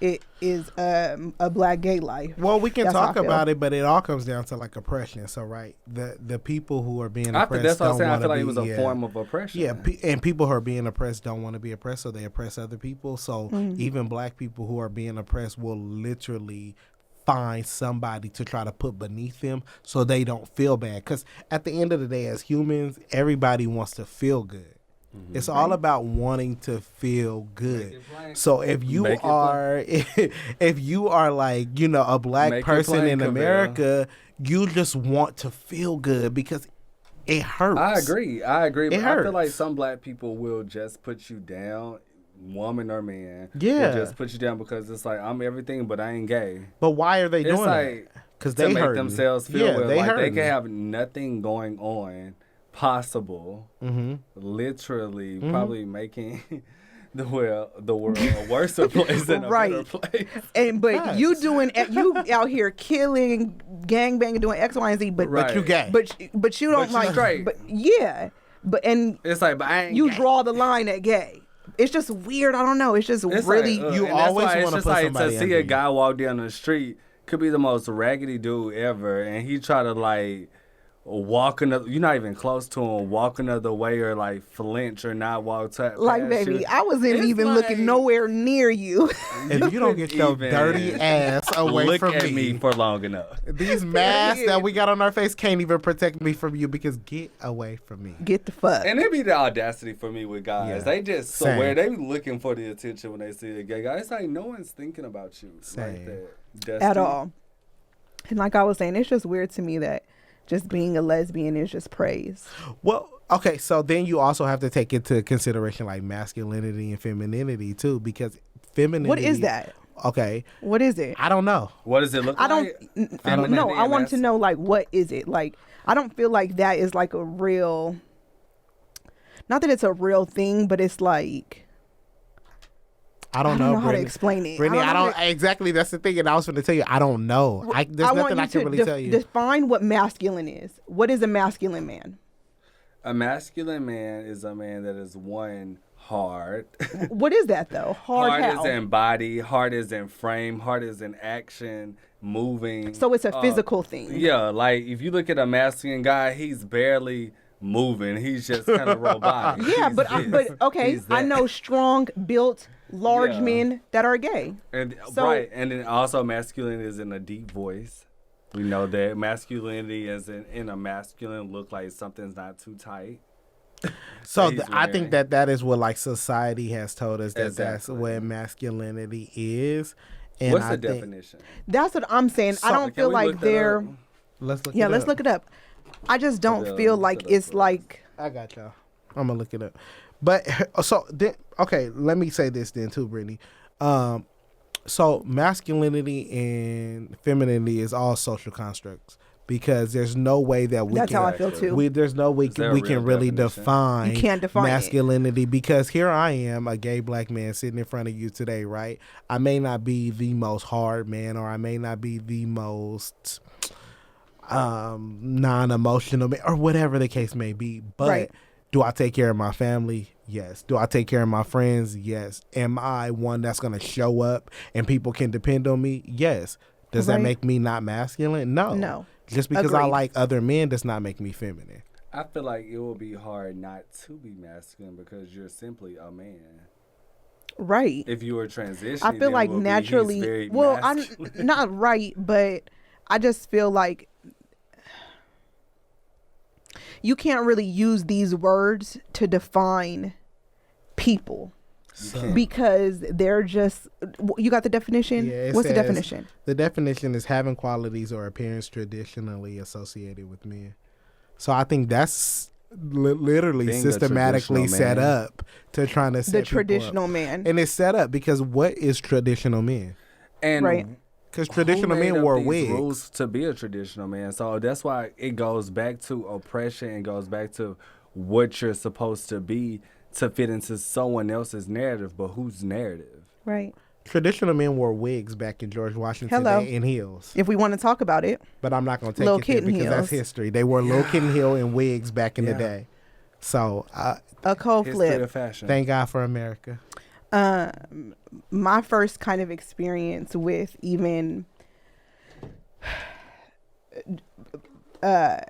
[SPEAKER 1] it is a Black gay life.
[SPEAKER 2] Well, we can talk about it, but it all comes down to like oppression. So, right, the people who are being oppressed,
[SPEAKER 3] that's what I'm saying. I
[SPEAKER 2] feel
[SPEAKER 3] like it was a form of oppression.
[SPEAKER 2] Yeah, and people who are being oppressed don't want to be oppressed, so they oppress other people. So even Black people who are being oppressed will literally find somebody to try to put beneath them so they don't feel bad. Because at the end of the day, as humans, everybody wants to feel good. It's all about wanting to feel good. So if you are like, you know, a Black person in America, you just want to feel good because it hurts.
[SPEAKER 3] I agree. But
[SPEAKER 2] hurts.
[SPEAKER 3] I feel like some Black people will just put you down, woman or man. They'll just put you down because it's like, I'm everything, but I ain't gay.
[SPEAKER 2] But why are they doing that? Because they
[SPEAKER 3] make
[SPEAKER 2] hurting.
[SPEAKER 3] themselves feel well.
[SPEAKER 2] They
[SPEAKER 3] like they can have nothing going on possible, literally probably making the world a worse place than a better place.
[SPEAKER 1] But you out here killing, gangbanging, doing X, Y, and Z, but
[SPEAKER 2] you gay.
[SPEAKER 1] But you don't like
[SPEAKER 3] straight.
[SPEAKER 1] But it's like, but I ain't gay. Draw the line at gay. It's just weird. I don't know. It's just really
[SPEAKER 2] you always want to put somebody
[SPEAKER 3] to see a guy walk down the street could be the most raggedy dude ever, and he try to like walk another, you're not even close to him, walk another way or like flinch or not walk
[SPEAKER 1] like, baby, you. I wasn't even looking nowhere near you.
[SPEAKER 2] If you don't get your dirty ass away from me.
[SPEAKER 3] Look at me for long enough.
[SPEAKER 2] These masks that we got on our face can't even protect me from you because get away from me.
[SPEAKER 1] Get the fuck.
[SPEAKER 3] And it be the audacity for me with guys. Yeah. They just swear, they be looking for the attention when they see a gay guy. It's like no one's thinking about you like that.
[SPEAKER 1] At all. And like I was saying, it's just weird to me that just being a lesbian is just praise.
[SPEAKER 2] Well, okay, so then you also have to take into consideration like masculinity and femininity too, because femininity.
[SPEAKER 1] What is that?
[SPEAKER 2] Okay.
[SPEAKER 1] What is it?
[SPEAKER 2] I don't know.
[SPEAKER 3] What does it look like?
[SPEAKER 1] I don't know. I want to know, like, what is it? Like, I don't feel like that is like a real, not that it's a real thing, but it's like,
[SPEAKER 2] I don't know
[SPEAKER 1] how to explain it.
[SPEAKER 2] Brittany, exactly. That's the thing. And I was going to tell you, I don't know. There's nothing I can really tell you.
[SPEAKER 1] Define what masculine is. What is a masculine man?
[SPEAKER 3] A masculine man is a man that is one, hard.
[SPEAKER 1] What is that though? Hard how?
[SPEAKER 3] Is in body, hard is in frame, hard is in action, moving.
[SPEAKER 1] So it's a physical thing.
[SPEAKER 3] Yeah, like if you look at a masculine guy, he's barely moving. He's just kind of robotic.
[SPEAKER 1] Yeah, but okay, I know strong, built, large men that are gay.
[SPEAKER 3] And right, and then also masculine is in a deep voice. We know that masculinity is in a masculine look, like something's not too tight.
[SPEAKER 2] So I think that is what like society has told us that's what masculinity is. And
[SPEAKER 3] what's the definition?
[SPEAKER 1] That's what I'm saying. I don't feel like they're.
[SPEAKER 2] Let's look
[SPEAKER 1] it up. I just don't feel like it's like.
[SPEAKER 2] I got y'all. I'm gonna look it up. But so then, okay, let me say this then too, Brittany. So masculinity and femininity is all social constructs because there's no way that we
[SPEAKER 1] That's
[SPEAKER 2] can.
[SPEAKER 1] That's how I feel too.
[SPEAKER 2] There's no way we can really define.
[SPEAKER 1] You can't define
[SPEAKER 2] masculinity because here I am, a gay black man sitting in front of you today, right? I may not be the most hard man, or I may not be the most non-emotional man, or whatever the case may be. But do I take care of my family? Yes. Do I take care of my friends? Yes. Am I one that's going to show up and people can depend on me? Yes. Does that make me not masculine? No.
[SPEAKER 1] No.
[SPEAKER 2] Just because I like other men does not make me feminine.
[SPEAKER 3] I feel like it will be hard not to be masculine because you're simply a man.
[SPEAKER 1] Right.
[SPEAKER 3] If you were transitioning,
[SPEAKER 1] I feel like naturally, well, I'm not right, but I just feel like you can't really use these words to define people because they're just, you got the definition?
[SPEAKER 2] Yeah,
[SPEAKER 1] what's the definition?
[SPEAKER 2] The definition is having qualities or appearance traditionally associated with men. So I think that's literally being systematically set up to trying to set
[SPEAKER 1] the traditional man.
[SPEAKER 2] And it's set up because what is traditional men?
[SPEAKER 3] And
[SPEAKER 2] because traditional men wore wigs.
[SPEAKER 3] Rules to be a traditional man. So that's why it goes back to oppression and goes back to what you're supposed to be to fit into someone else's narrative. But whose narrative?
[SPEAKER 1] Right.
[SPEAKER 2] Traditional men wore wigs back in George Washington Day and heels.
[SPEAKER 1] If we want to talk about it.
[SPEAKER 2] But I'm not going to take it there because that's history. They wore Little Kitten Hill and wigs back in the day. So
[SPEAKER 1] a cold flip.
[SPEAKER 3] Of fashion.
[SPEAKER 2] Thank God for America.
[SPEAKER 1] My first kind of experience with even I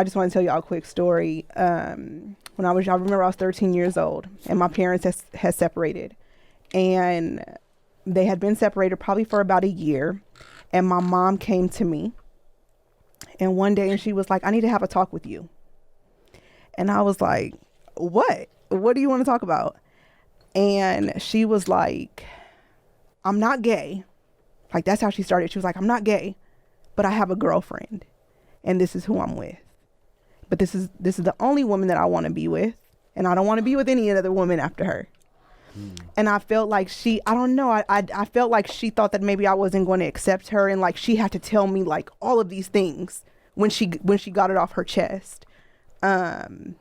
[SPEAKER 1] just want to tell y'all a quick story. When I remember I was 13 years old and my parents had separated, and they had been separated probably for about a year, and my mom came to me and one day and she was like, I need to have a talk with you. And I was like, what do you want to talk about? And she was like, I'm not gay. Like, that's how she started. She was like, I'm not gay, but I have a girlfriend and this is who I'm with. But this is the only woman that I want to be with. And I don't want to be with any other woman after her. And I felt like I felt like she thought that maybe I wasn't going to accept her. And like, she had to tell me like all of these things when she got it off her chest. And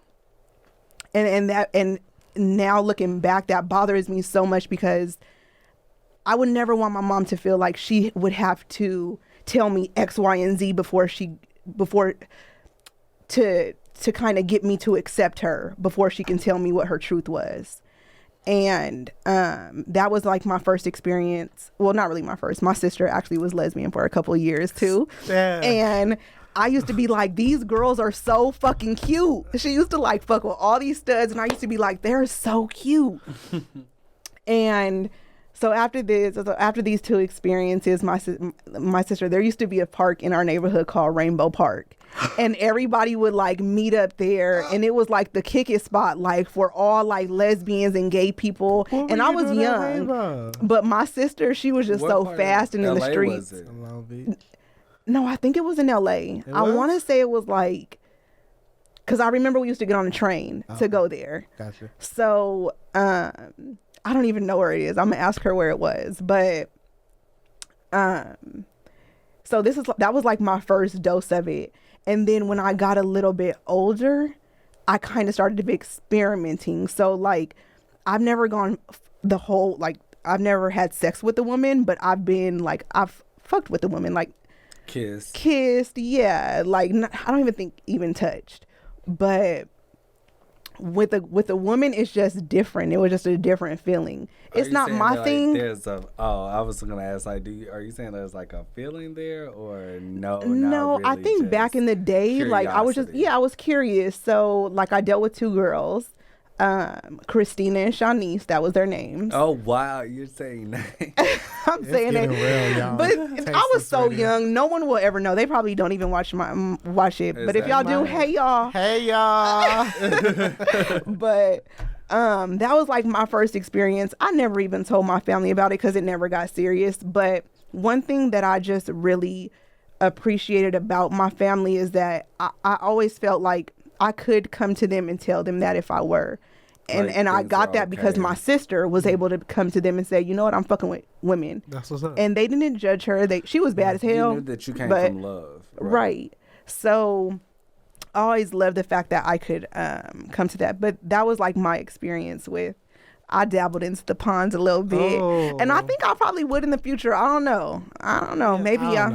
[SPEAKER 1] now looking back, that bothers me so much because I would never want my mom to feel like she would have to tell me X, Y, and Z before to kind of get me to accept her before she can tell me what her truth was. And that was like my first experience. Well, not really my first. My sister actually was lesbian for a couple of years too. Yeah. And I used to be like, these girls are so fucking cute. She used to like fuck with all these studs, and I used to be like, they're so cute. And so after these two experiences, my sister, there used to be a park in our neighborhood called Rainbow Park, and everybody would like meet up there, and it was like the kick-it spot, like for all like lesbians and gay people. And I was young, but my sister, she was just so fast and in the streets.
[SPEAKER 3] Was it?
[SPEAKER 1] No, I think it was in LA. I want to say it was like, because I remember we used to get on the train to go there.
[SPEAKER 2] Gotcha.
[SPEAKER 1] So I don't even know where it is. I'm gonna ask her where it was. But so that was like my first dose of it. And then when I got a little bit older, I kind of started to be experimenting. So like, I've never gone the whole, like, I've never had sex with a woman, but I've fucked with a woman, like kissed, yeah, like I don't even think even touched. But with a woman, it's just different. It was just a different feeling. It's not my thing.
[SPEAKER 3] There's I was gonna ask, like, are you saying there's like a feeling there, or no?
[SPEAKER 1] No,
[SPEAKER 3] not really,
[SPEAKER 1] I think back in the day, like I was curious. So like I dealt with 2 girls, Christina and Shanice. That was their names.
[SPEAKER 3] Oh wow, you're saying names.
[SPEAKER 1] I'm saying it,
[SPEAKER 2] real, y'all.
[SPEAKER 1] but I was so young. No one will ever know. They probably don't even watch it. But if y'all do, hey y'all. But that was like my first experience. I never even told my family about it because it never got serious. But one thing that I just really appreciated about my family is that I always felt like I could come to them and tell them that if I were. And I got that because my sister was able to come to them and say, you know what, I'm fucking with women.
[SPEAKER 2] That's what's up.
[SPEAKER 1] And they didn't judge her. She was bad as hell.
[SPEAKER 3] You knew that you came from love.
[SPEAKER 1] Right. So I always loved the fact that I could come to that. But that was like my experience with, I dabbled into the ponds a little bit. Oh. And I think I probably would in the future. I don't know. Yeah, maybe
[SPEAKER 2] I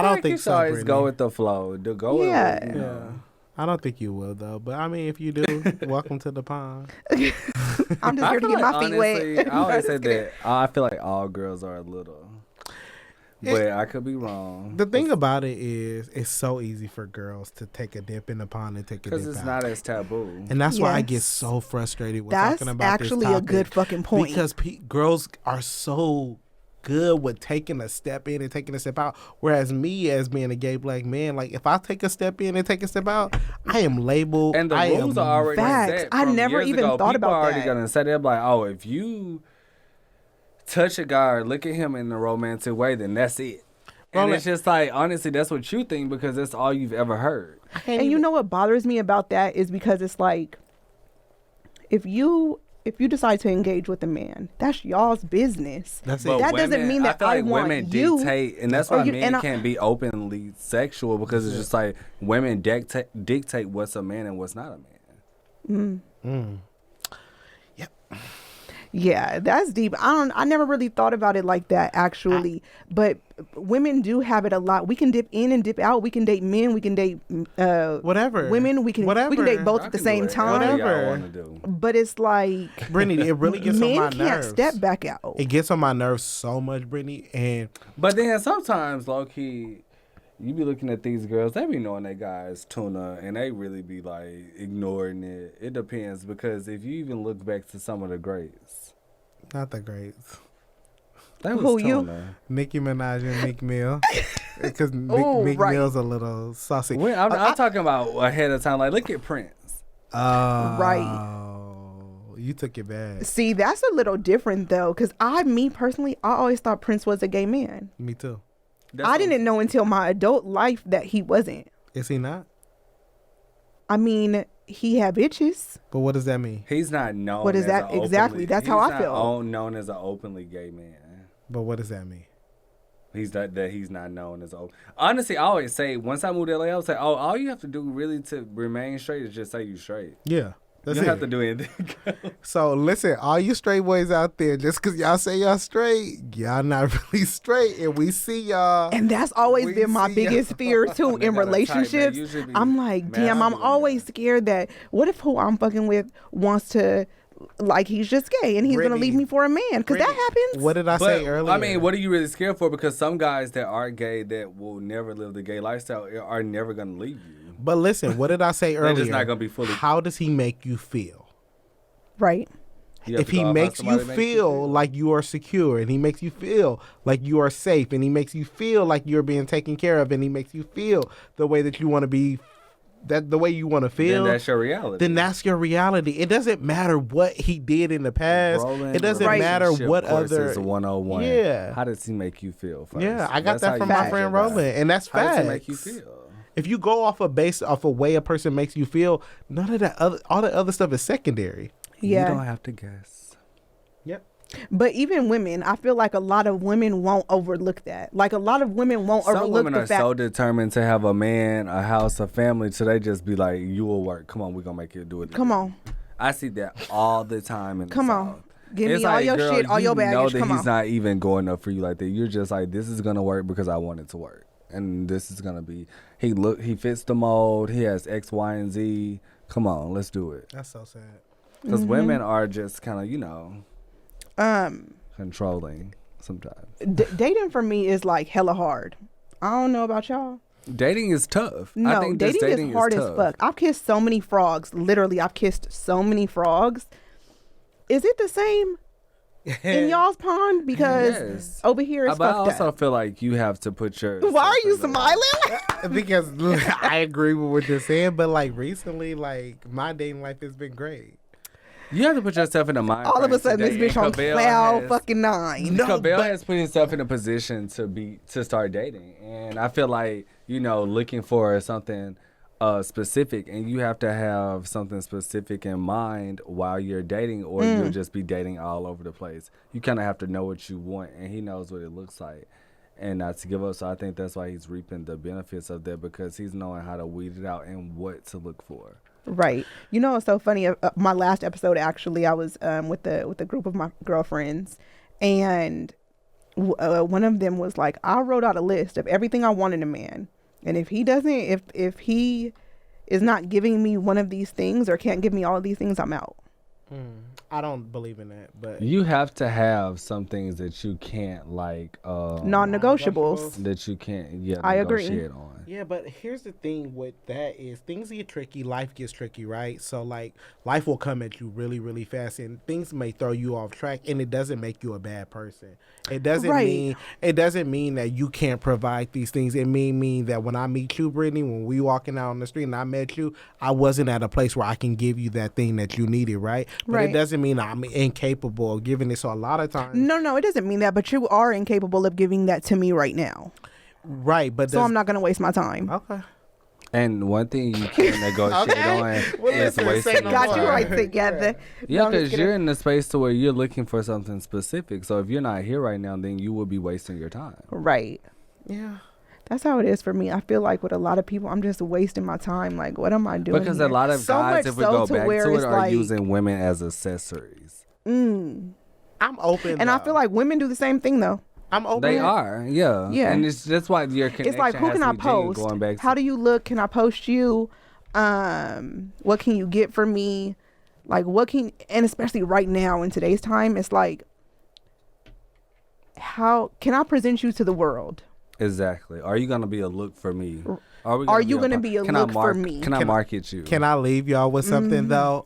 [SPEAKER 2] don't think so.
[SPEAKER 3] Always go with the flow.
[SPEAKER 1] Yeah.
[SPEAKER 2] I don't think you will, though. But, I mean, if you do, welcome to the pond.
[SPEAKER 1] I'm just here to get my feet wet.
[SPEAKER 3] I always say that I feel like all girls are a little. But I could be wrong.
[SPEAKER 2] The thing about it is, it's so easy for girls to take a dip in the pond and take a dip out.
[SPEAKER 3] Because it's not as taboo.
[SPEAKER 2] And that's why I get so frustrated with talking about this topic.
[SPEAKER 1] That's actually a good fucking point.
[SPEAKER 2] Because girls are so good with taking a step in and taking a step out, whereas me, as being a gay black man, like if I take a step in and take a step out, I am labeled.
[SPEAKER 3] And the rules are already set.
[SPEAKER 1] I never even thought about that.
[SPEAKER 3] People are already gonna say that, like, oh, if you touch a guy or look at him in a romantic way, then that's it. And it's just like, honestly, that's what you think because that's all you've ever heard.
[SPEAKER 1] And you know what bothers me about that is because it's like, if you decide to engage with a man, that's y'all's business.
[SPEAKER 2] That's it.
[SPEAKER 1] That doesn't mean that I want
[SPEAKER 3] women
[SPEAKER 1] you.
[SPEAKER 3] Dictate, and that's why men can't be openly sexual because it's just like women dictate what's a man and what's not a man.
[SPEAKER 2] Yep.
[SPEAKER 1] Yeah, that's deep. I never really thought about it like that actually, but women do have it a lot. We can dip in and dip out. We can date men. We can date
[SPEAKER 2] whatever
[SPEAKER 1] women. We can date both at the same time.
[SPEAKER 2] Whatever.
[SPEAKER 1] But it's like,
[SPEAKER 2] Brittany, it really gets on my nerves.
[SPEAKER 1] Men can't step back out.
[SPEAKER 2] It gets on my nerves so much, Brittany.
[SPEAKER 3] But then sometimes, low key, you be looking at these girls, they be knowing that guys tuna, and they really be like ignoring it. It depends because if you even look back to some of the greats,
[SPEAKER 2] not the greats.
[SPEAKER 3] That was tuna.
[SPEAKER 2] Nicki Minaj and Meek Mill, because Meek Mill's a little saucy.
[SPEAKER 3] I'm talking about ahead of time. Like, look at Prince.
[SPEAKER 1] Right.
[SPEAKER 2] You took it back.
[SPEAKER 1] See, that's a little different though, because me personally, I always thought Prince was a gay man.
[SPEAKER 2] Me too.
[SPEAKER 1] I didn't know until my adult life that he wasn't.
[SPEAKER 2] Is he not?
[SPEAKER 1] I mean, he had bitches.
[SPEAKER 2] But what does that mean?
[SPEAKER 3] He's not known.
[SPEAKER 1] What is that exactly? That's how I feel.
[SPEAKER 3] He's not known as an openly gay man.
[SPEAKER 2] But what does that mean?
[SPEAKER 3] He's that he's not known as open. Honestly, I always say once I moved to LA, I would say, oh, all you have to do really to remain straight is just say you straight.
[SPEAKER 2] Yeah.
[SPEAKER 3] You don't have to do anything.
[SPEAKER 2] So listen, all you straight boys out there, just because y'all say y'all straight, y'all not really straight, and we see y'all.
[SPEAKER 1] And that's always been my biggest fear too in relationships. I'm like, damn, I'm always scared that what if who I'm fucking with wants to, like, he's just gay and he's gonna leave me for a man, because that happens.
[SPEAKER 2] What did I say earlier?
[SPEAKER 3] I mean, what are you really scared for? Because some guys that are gay that will never live the gay lifestyle are never gonna leave you.
[SPEAKER 2] But listen, what did I say earlier?
[SPEAKER 3] They're just not gonna be fully.
[SPEAKER 2] How does he make you feel?
[SPEAKER 1] Right.
[SPEAKER 2] If he makes you feel like you are secure, and he makes you feel like you are safe, and he makes you feel like you're being taken care of, and he makes you feel the way that you want to be, the way you want to feel,
[SPEAKER 3] then that's your reality.
[SPEAKER 2] Then that's your reality. It doesn't matter what he did in the past. It doesn't matter what other.
[SPEAKER 3] 101.
[SPEAKER 2] Yeah.
[SPEAKER 3] How does he make you feel? First?
[SPEAKER 2] Yeah, I got that from my friend Roland, and that's facts.
[SPEAKER 3] How does he make you feel?
[SPEAKER 2] If you go off a way a person makes you feel, none of that all the other stuff is secondary.
[SPEAKER 1] Yeah.
[SPEAKER 3] You don't have to guess.
[SPEAKER 2] Yep.
[SPEAKER 1] But even women, I feel like a lot of women won't overlook that. Like, a lot of women won't overlook the fact.
[SPEAKER 3] Some women are so determined to have a man, a house, a family, so they just be like, you will work. Come on, we're going to make you do it.
[SPEAKER 1] Come on.
[SPEAKER 3] I see that all the time in the
[SPEAKER 1] Come on. Give me all your shit, all your baggage.
[SPEAKER 3] You know that he's not even going up for you like that. You're just like, this is going to work because I want it to work. And this is going to be, he fits the mold. He has X, Y, and Z. Come on, let's do it.
[SPEAKER 2] That's so sad.
[SPEAKER 3] Because women are just kind of, controlling sometimes.
[SPEAKER 1] Dating for me is like hella hard. I don't know about y'all.
[SPEAKER 3] Dating is tough.
[SPEAKER 1] No,
[SPEAKER 3] I think
[SPEAKER 1] dating is hard as fuck. I've kissed so many frogs. Literally, I've kissed so many frogs. Is it the same in y'all's pond? Because over here it's
[SPEAKER 3] but I
[SPEAKER 1] fucked
[SPEAKER 3] also
[SPEAKER 1] up.
[SPEAKER 3] feel like you have to put your.
[SPEAKER 1] Why are you smiling?
[SPEAKER 2] Because I agree with what you're saying, but like recently, like my dating life has been great.
[SPEAKER 3] You have to put yourself in a mind.
[SPEAKER 1] All of a sudden, this
[SPEAKER 3] today.
[SPEAKER 1] bitch on cloud fucking 9.
[SPEAKER 3] Cabell has put himself in a position to start dating, and I feel like looking for something specific, and you have to have something specific in mind while you're dating, or you'll just be dating all over the place. You kind of have to know what you want, and he knows what it looks like, and not to give up. So I think that's why he's reaping the benefits of that, because he's knowing how to weed it out and what to look for.
[SPEAKER 1] Right. It's so funny. My last episode, actually, I was with a group of my girlfriends, and one of them was like, I wrote out a list of everything I want in a man, and if he doesn't, if he is not giving me one of these things or can't give me all of these things, I'm out.
[SPEAKER 2] I don't believe in that, but
[SPEAKER 3] you have to have some things that you can't
[SPEAKER 1] non-negotiables
[SPEAKER 3] that you can't
[SPEAKER 1] I agree
[SPEAKER 3] negotiate on.
[SPEAKER 2] Yeah, but here's the thing with that is things get tricky, life gets tricky, right? So like life will come at you really, really fast, and things may throw you off track, and it doesn't make you a bad person. It doesn't mean that you can't provide these things. It mean that when I meet you, Brittany, when we walking out on the street and I met you, I wasn't at a place where I can give you that thing that you needed, right? But it doesn't mean I'm incapable of giving it. So a lot of times,
[SPEAKER 1] no, it doesn't mean that, but you are incapable of giving that to me right now.
[SPEAKER 2] Right, but
[SPEAKER 1] so I'm not going to waste my time.
[SPEAKER 2] Okay.
[SPEAKER 3] And one thing you can't negotiate on is wasting your time.
[SPEAKER 1] Got you right together.
[SPEAKER 3] Yeah, because you're in the space to where you're looking for something specific. So if you're not here right now, then you will be wasting your time.
[SPEAKER 1] Right.
[SPEAKER 2] Yeah.
[SPEAKER 1] That's how it is for me. I feel like with a lot of people, I'm just wasting my time. Like, what am I doing?
[SPEAKER 3] Because
[SPEAKER 1] here?
[SPEAKER 3] A lot of guys, if we go back to it, are
[SPEAKER 1] like,
[SPEAKER 3] using women as accessories.
[SPEAKER 2] I'm open.
[SPEAKER 1] And I feel like women do the same thing, though.
[SPEAKER 2] I'm open.
[SPEAKER 3] They are, yeah. And that's why your connection.
[SPEAKER 1] It's like, who can I post? How do you look? Can I post you? What can you get for me? Like, and especially right now in today's time, it's like, how can I present you to the world?
[SPEAKER 3] Exactly. Are you going to be a look for me?
[SPEAKER 1] Are you going to be a look for me?
[SPEAKER 3] Can I market you?
[SPEAKER 2] Can I leave y'all with something, though?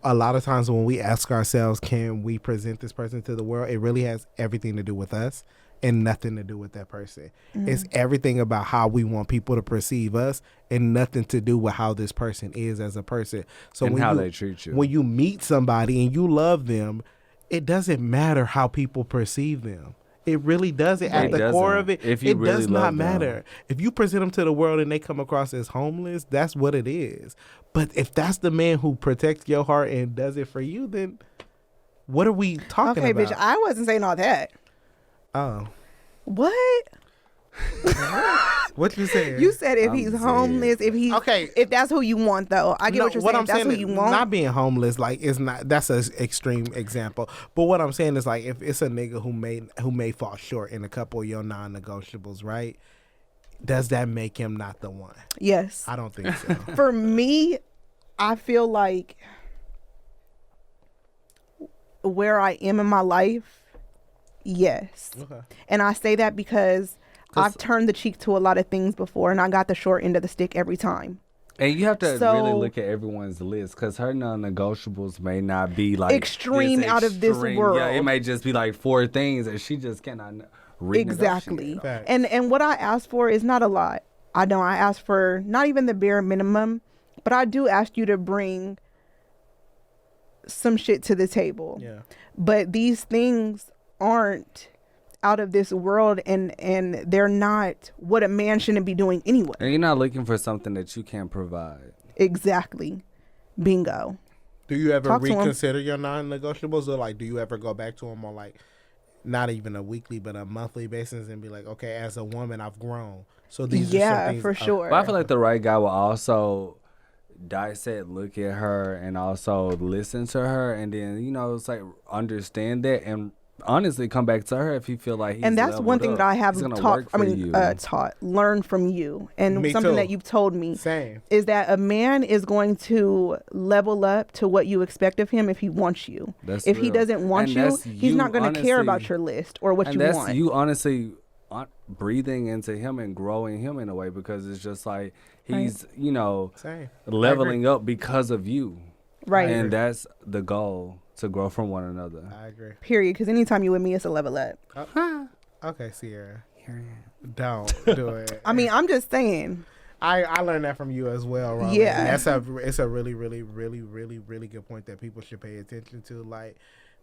[SPEAKER 2] A lot of times when we ask ourselves, can we present this person to the world? It really has everything to do with us and nothing to do with that person. It's everything about how we want people to perceive us and nothing to do with how this person is as a person. So
[SPEAKER 3] and how they treat you.
[SPEAKER 2] When you meet somebody and you love them, it doesn't matter how people perceive them. It really doesn't. At the core of it, it really does not matter. If you present them to the world and they come across as homeless, that's what it is. But if that's the man who protects your heart and does it for you, then what are we talking about?
[SPEAKER 1] Okay, bitch, I wasn't saying all that.
[SPEAKER 2] Oh.
[SPEAKER 1] What?
[SPEAKER 2] What you saying?
[SPEAKER 1] You said if he's homeless, if that's who you want, though. I get what you're saying. If that's who you want.
[SPEAKER 2] Not being homeless, like it's not. That's an extreme example. But what I'm saying is like if it's a nigga who may fall short in a couple of your non-negotiables, right? Does that make him not the one?
[SPEAKER 1] Yes.
[SPEAKER 2] I don't think so.
[SPEAKER 1] For me, I feel like where I am in my life, yes. Okay. And I say that because I've turned the cheek to a lot of things before, and I got the short end of the stick every time.
[SPEAKER 3] And you have to really look at everyone's list, because her non-negotiables may not be like
[SPEAKER 1] extreme out of this world.
[SPEAKER 3] Yeah, it may just be like 4 things, and she just cannot renegotiate.
[SPEAKER 1] Exactly. And what I ask for is not a lot. I ask for not even the bare minimum, but I do ask you to bring some shit to the table.
[SPEAKER 2] Yeah.
[SPEAKER 1] But these things aren't out of this world, and they're not what a man shouldn't be doing anyway.
[SPEAKER 3] And you're not looking for something that you can't provide.
[SPEAKER 1] Exactly. Bingo.
[SPEAKER 2] Do you ever reconsider your non-negotiables, or like do you ever go back to them on like not even a weekly but a monthly basis and be like, okay, as a woman I've grown, so these are some things
[SPEAKER 1] for sure.
[SPEAKER 3] But I feel like the right guy will also dissect, look at her, and also listen to her, and then it's like understand that and honestly come back to her if he feel like he's
[SPEAKER 1] and that's one thing
[SPEAKER 3] up.
[SPEAKER 1] that I have learned from you, and
[SPEAKER 2] Me
[SPEAKER 1] something
[SPEAKER 2] too.
[SPEAKER 1] that you've told me
[SPEAKER 2] Same.
[SPEAKER 1] is that a man is going to level up to what you expect of him if he wants you.
[SPEAKER 3] That's
[SPEAKER 1] if he
[SPEAKER 3] real.
[SPEAKER 1] doesn't want
[SPEAKER 3] And
[SPEAKER 1] you,
[SPEAKER 3] that's
[SPEAKER 1] he's not going to care
[SPEAKER 3] honestly-
[SPEAKER 1] about your list or what
[SPEAKER 3] and
[SPEAKER 1] you
[SPEAKER 3] that's
[SPEAKER 1] want.
[SPEAKER 3] you honestly breathing into him and growing him in a way, because it's just like he's
[SPEAKER 2] Same.
[SPEAKER 3] leveling up because of you,
[SPEAKER 1] Right.
[SPEAKER 3] and that's the goal, to grow from one another.
[SPEAKER 2] I agree.
[SPEAKER 1] Period. Because anytime you with me, it's a level up.
[SPEAKER 2] Okay, Sierra. Don't do it.
[SPEAKER 1] I mean, I'm just saying.
[SPEAKER 2] I learned that from you as well, Robin.
[SPEAKER 1] Yeah.
[SPEAKER 2] And it's a really, really, really, really, really good point that people should pay attention to. Like,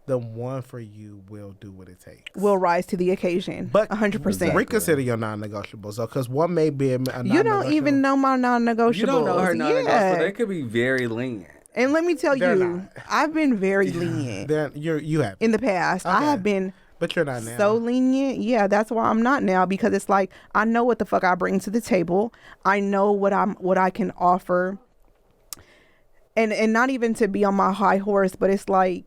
[SPEAKER 2] the one for you will do what it takes.
[SPEAKER 1] Will rise to the occasion.
[SPEAKER 2] But
[SPEAKER 1] 100%.
[SPEAKER 2] reconsider your non-negotiables, though, because one may be a non-negotiable.
[SPEAKER 1] You don't even know my non-negotiables.
[SPEAKER 3] You don't know her non-negotiable.
[SPEAKER 1] Yeah.
[SPEAKER 3] They could be very lenient.
[SPEAKER 1] And let me tell
[SPEAKER 2] They're
[SPEAKER 1] you,
[SPEAKER 2] not.
[SPEAKER 1] I've been very lenient
[SPEAKER 2] You have,
[SPEAKER 1] in the past. I
[SPEAKER 2] Okay.
[SPEAKER 1] have been
[SPEAKER 2] but you're not now.
[SPEAKER 1] so lenient. Yeah, that's why I'm not now, because it's like I know what the fuck I bring to the table. I know what I can offer. And not even to be on my high horse, but it's like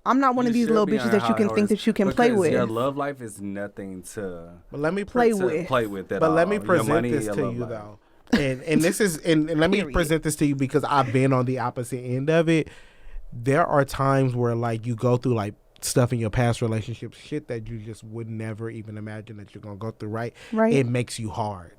[SPEAKER 1] I'm not one of these little bitches that you can think that you can play with.
[SPEAKER 3] Your love life is nothing to
[SPEAKER 2] But let me
[SPEAKER 1] Play
[SPEAKER 2] present-
[SPEAKER 1] with.
[SPEAKER 3] play with at
[SPEAKER 2] But
[SPEAKER 3] all.
[SPEAKER 2] let me
[SPEAKER 3] Your
[SPEAKER 2] present
[SPEAKER 3] money,
[SPEAKER 2] this
[SPEAKER 3] your
[SPEAKER 2] to
[SPEAKER 3] love
[SPEAKER 2] you
[SPEAKER 3] life.
[SPEAKER 2] though, and this is and let me
[SPEAKER 1] Period.
[SPEAKER 2] present this to you because I've been on the opposite end of it. There are times where like you go through like stuff in your past relationships, shit that you just would never even imagine that you're gonna go through. Right?
[SPEAKER 1] Right.
[SPEAKER 2] It makes you hard.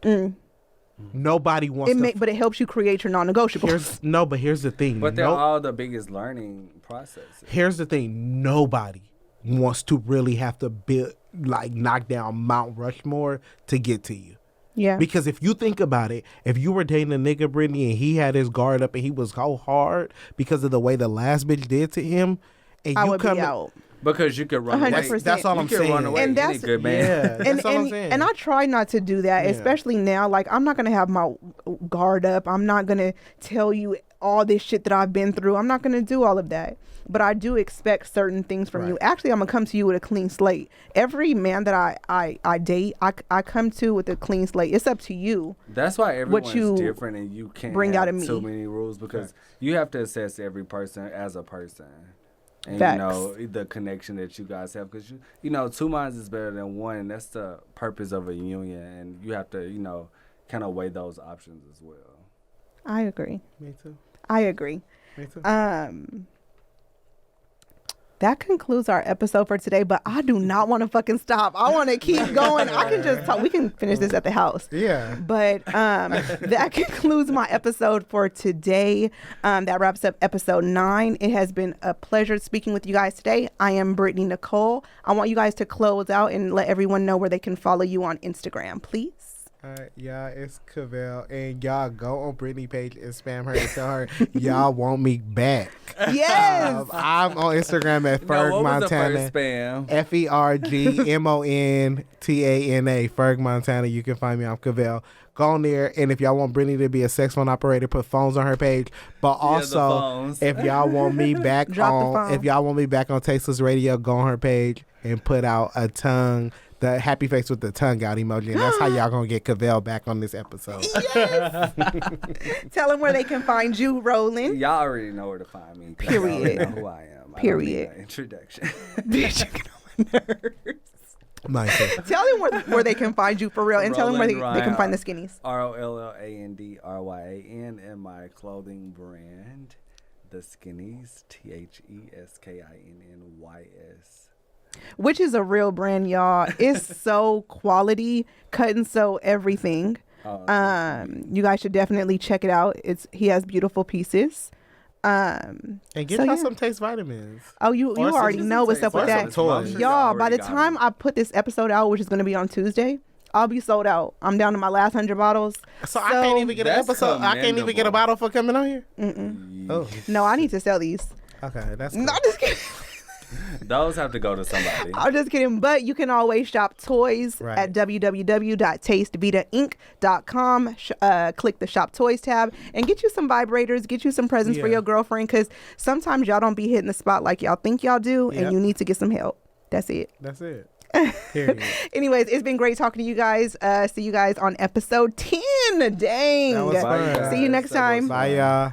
[SPEAKER 2] Nobody wants to.
[SPEAKER 1] But it helps you create your non-negotiables.
[SPEAKER 2] But here's the thing.
[SPEAKER 3] But they're all the biggest learning processes.
[SPEAKER 2] Here's the thing. Nobody wants to really have to build like knock down Mount Rushmore to get to you.
[SPEAKER 1] Yeah.
[SPEAKER 2] Because if you think about it, if you were dating a nigga, Brittany, and he had his guard up and he was so hard because of the way the last bitch did to him, and
[SPEAKER 1] I
[SPEAKER 2] you
[SPEAKER 1] would
[SPEAKER 2] come
[SPEAKER 1] be out.
[SPEAKER 3] Because you could run away.
[SPEAKER 1] 100%.
[SPEAKER 2] That's all
[SPEAKER 3] You
[SPEAKER 2] I'm
[SPEAKER 3] can
[SPEAKER 2] saying.
[SPEAKER 3] run away.
[SPEAKER 1] And
[SPEAKER 3] Any
[SPEAKER 1] that's-
[SPEAKER 3] good man.
[SPEAKER 2] Yeah, that's
[SPEAKER 1] and
[SPEAKER 2] all I'm saying.
[SPEAKER 1] and I try not to do that,
[SPEAKER 2] Yeah.
[SPEAKER 1] especially now. Like, I'm not gonna have my guard up. I'm not gonna tell you all this shit that I've been through. I'm not gonna do all of that. But I do expect certain things from you.
[SPEAKER 2] Right.
[SPEAKER 1] Actually, I'm gonna come to you with a clean slate. Every man that I date, I come to with a clean slate. It's up to you.
[SPEAKER 3] That's why everyone's
[SPEAKER 1] you
[SPEAKER 3] different, and you can't
[SPEAKER 1] bring
[SPEAKER 3] have
[SPEAKER 1] out of me.
[SPEAKER 3] too many rules, because you have to assess every person as a person. And
[SPEAKER 1] Facts.
[SPEAKER 3] the connection that you guys have, because two minds is better than one, and that's the purpose of a union, and you have to kind of weigh those options as well.
[SPEAKER 1] I agree.
[SPEAKER 2] Me too.
[SPEAKER 1] I agree.
[SPEAKER 2] Me too.
[SPEAKER 1] That concludes our episode for today, but I do not want to fucking stop. I want to keep going. I can just talk. We can finish this at the house.
[SPEAKER 2] Yeah.
[SPEAKER 1] But that concludes my episode for today. That wraps up episode 9. It has been a pleasure speaking with you guys today. I am Brittany Nicole. I want you guys to close out and let everyone know where they can follow you on Instagram, please.
[SPEAKER 2] All right, y'all, it's Cavell, and y'all go on Brittany page and spam her and tell her y'all want me back.
[SPEAKER 1] Yes.
[SPEAKER 2] I'm on Instagram at Ferg
[SPEAKER 3] What was the
[SPEAKER 2] Montana.
[SPEAKER 3] first spam?
[SPEAKER 2] FERGMONTANA, Ferg Montana. You can find me on Cavell. Go on there, and if y'all want Brittany to be a sex phone operator, put phones on her page. But also,
[SPEAKER 3] phones.
[SPEAKER 2] if y'all want me back
[SPEAKER 1] Drop the phone.
[SPEAKER 2] if y'all want me back on Tasteless Radio, go on her page and put out a tongue. The happy face with the tongue out emoji, and that's how y'all gonna get Cavell back on this episode.
[SPEAKER 1] Tell them where they can find you, Roland.
[SPEAKER 3] Y'all already know where to find me. 'Cause
[SPEAKER 1] Period.
[SPEAKER 3] Y'all already know who I am.
[SPEAKER 1] Period.
[SPEAKER 3] I don't need an introduction.
[SPEAKER 1] Bitch, you get on my nerves.
[SPEAKER 2] Nice.
[SPEAKER 1] Tell them where they can find you for real, and tell them where they
[SPEAKER 3] Roland
[SPEAKER 1] can
[SPEAKER 3] Ryan.
[SPEAKER 1] find the skinnies.
[SPEAKER 3] ROLLANDRYAN, and my clothing brand, The Skinnies, THESKINNYS.
[SPEAKER 1] Which is a real brand, y'all. It's so quality, cut and sew everything. You guys should definitely check it out. He has beautiful pieces.
[SPEAKER 2] And get
[SPEAKER 1] So,
[SPEAKER 2] y'all
[SPEAKER 1] yeah.
[SPEAKER 2] some taste vitamins.
[SPEAKER 1] Oh, you
[SPEAKER 2] Or
[SPEAKER 1] already
[SPEAKER 2] some
[SPEAKER 1] know what's up with
[SPEAKER 2] or
[SPEAKER 1] that.
[SPEAKER 2] some toys.
[SPEAKER 1] Y'all, by the time I put this episode out, which is going to be on Tuesday, I'll be sold out. I'm down to my last 100 bottles.
[SPEAKER 2] So I can't even get an
[SPEAKER 3] That's
[SPEAKER 2] episode. I can't even get a bottle for coming on here. Oh,
[SPEAKER 1] No, I need to sell these.
[SPEAKER 2] okay, that's cool.
[SPEAKER 1] No, I'm just kidding.
[SPEAKER 3] Those have to go to somebody.
[SPEAKER 1] I'm just kidding. But you can always shop toys
[SPEAKER 2] Right.
[SPEAKER 1] at www.tastevitainc.com. Click the shop toys tab and get you some vibrators, get you some presents for
[SPEAKER 2] Yeah.
[SPEAKER 1] your girlfriend, because sometimes y'all don't be hitting the spot like y'all think y'all do,
[SPEAKER 2] Yep.
[SPEAKER 1] and you need to get some help. That's it.
[SPEAKER 2] That's it. Period.
[SPEAKER 1] Anyways, it's been great talking to you guys. See you guys on episode 10. Dang.
[SPEAKER 2] That was fun.
[SPEAKER 3] Bye,
[SPEAKER 1] See you
[SPEAKER 3] guys.
[SPEAKER 1] next
[SPEAKER 3] That was
[SPEAKER 1] time.
[SPEAKER 2] Bye, y'all.